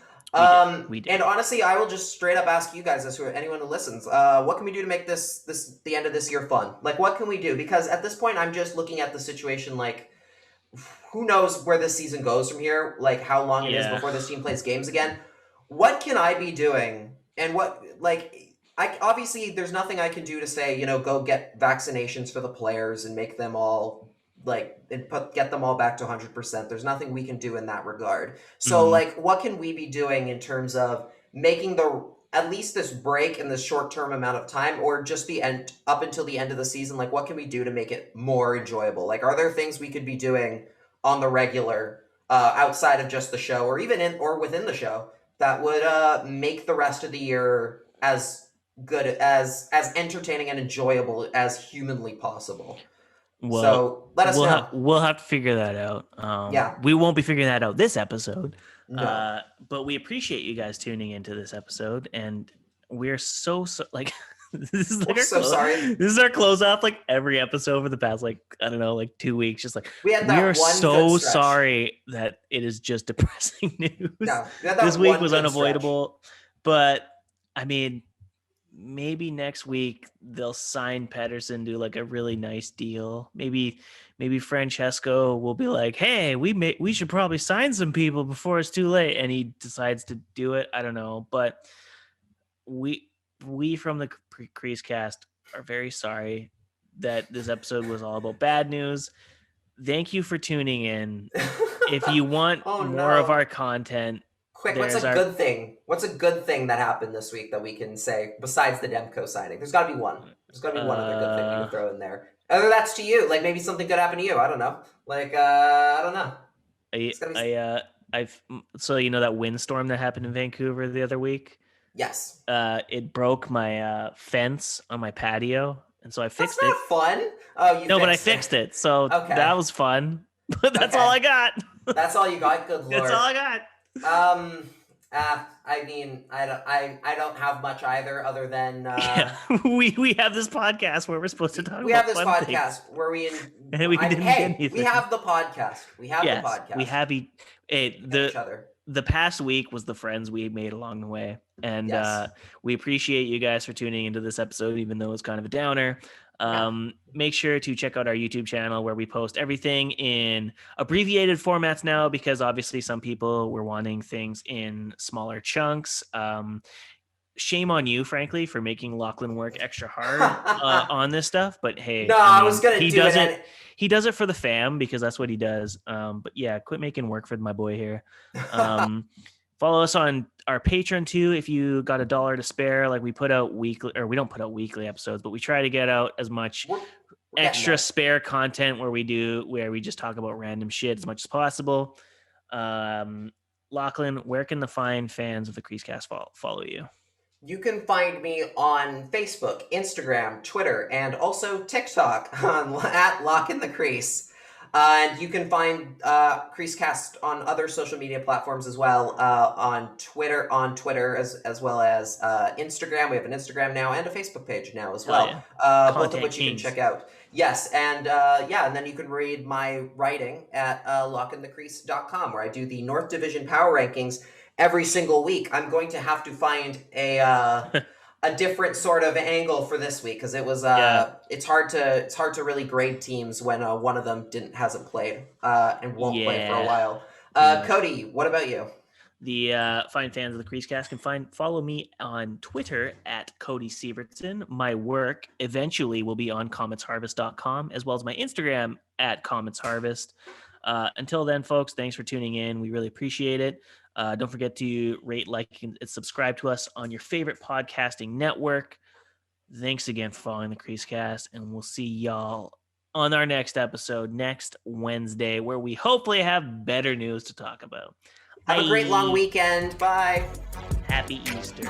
We did. And honestly, I will just straight up ask you guys, anyone who listens, what can we do to make this the end of this year fun? Like, what can we do? Because at this point, I'm just looking at the situation like, who knows where this season goes from here? Like, how long it is before this team plays games again? What can I be doing? And obviously, there's nothing I can do to say, go get vaccinations for the players and make them all get them all back to 100%. There's nothing we can do in that regard. So what can we be doing in terms of making at least this break in this short-term amount of time, or just up until the end of the season? Like, what can we do to make it more enjoyable? Like, are there things we could be doing on the regular, outside of just the show, or even within the show, that would make the rest of the year as good, as entertaining and enjoyable as humanly possible? Well, so let us know. We'll have to figure that out. We won't be figuring that out this episode. No. But we appreciate you guys tuning into this episode, and we're so like this is like sorry. This is our closeout like every episode for the past 2 weeks. Just like we are so sorry that it is just depressing news. No, this week was unavoidable, but I mean, maybe next week they'll sign Pettersson, do like a really nice deal. Maybe Francesco will be like, "Hey, we should probably sign some people before it's too late," and he decides to do it. I don't know, but we from the CreaseCast are very sorry that this episode was all about bad news. Thank you for tuning in. If you want more of our content, quick, what's a good thing? What's a good thing that happened this week that we can say besides the Demko signing? There's got to be one. There's got to be one other good thing we can throw in there. Either that's to you, like maybe something good happened to you. I don't know. I don't know. So you know that windstorm that happened in Vancouver the other week? Yes. It broke my fence on my patio, and so I fixed it. That's not fun. Oh, you? No, but I fixed it, so that was fun. But that's all I got. That's all you got. Good lord. That's all I got. I mean, I don't have much either, other than we have this podcast where we're supposed to talk. We about have this podcast things. Where we we didn't get anything. We have the podcast. We have the podcast. We have each other. The past week was the friends we made along the way, and we appreciate you guys for tuning into this episode, even though it's kind of a downer. Make sure to check out our YouTube channel where we post everything in abbreviated formats now, because obviously some people were wanting things in smaller chunks. Shame on you, frankly, for making Lachlan work extra hard on this stuff. But hey, I was gonna do it. He does it for the fam because that's what he does. But yeah, quit making work for my boy here. Follow us on our Patreon too. If you got $1 to spare, like we put out weekly, or we don't put out weekly episodes, but we try to get out as much extra spare content where we just talk about random shit as much as possible. Lachlan, where can the fine fans of the CreaseCast follow you? You can find me on Facebook, Instagram, Twitter, and also TikTok at Lach and the Crease. And you can find CreaseCast on other social media platforms as well, on Twitter as well as Instagram. We have an Instagram now and a Facebook page now as well, both of which you can check out. Yes, and and then you can read my writing at lachandthecrease.com, where I do the North Division Power Rankings every single week. I'm going to have to find a different sort of angle for this week, because it was it's hard to really grade teams when one of them hasn't played and won't play for a while. Cody, what about you? The fine fans of the CreaseCast can follow me on Twitter at Cody Sievertson. My work eventually will be on cometsharvest.com, as well as my Instagram at cometsharvest. Until then, folks, thanks for tuning in. We really appreciate it. Don't forget to rate, like, and subscribe to us on your favorite podcasting network. Thanks again for following the CreaseCast, and we'll see y'all on our next episode next Wednesday, where we hopefully have better news to talk about. Have a great long weekend. Bye. Happy Easter.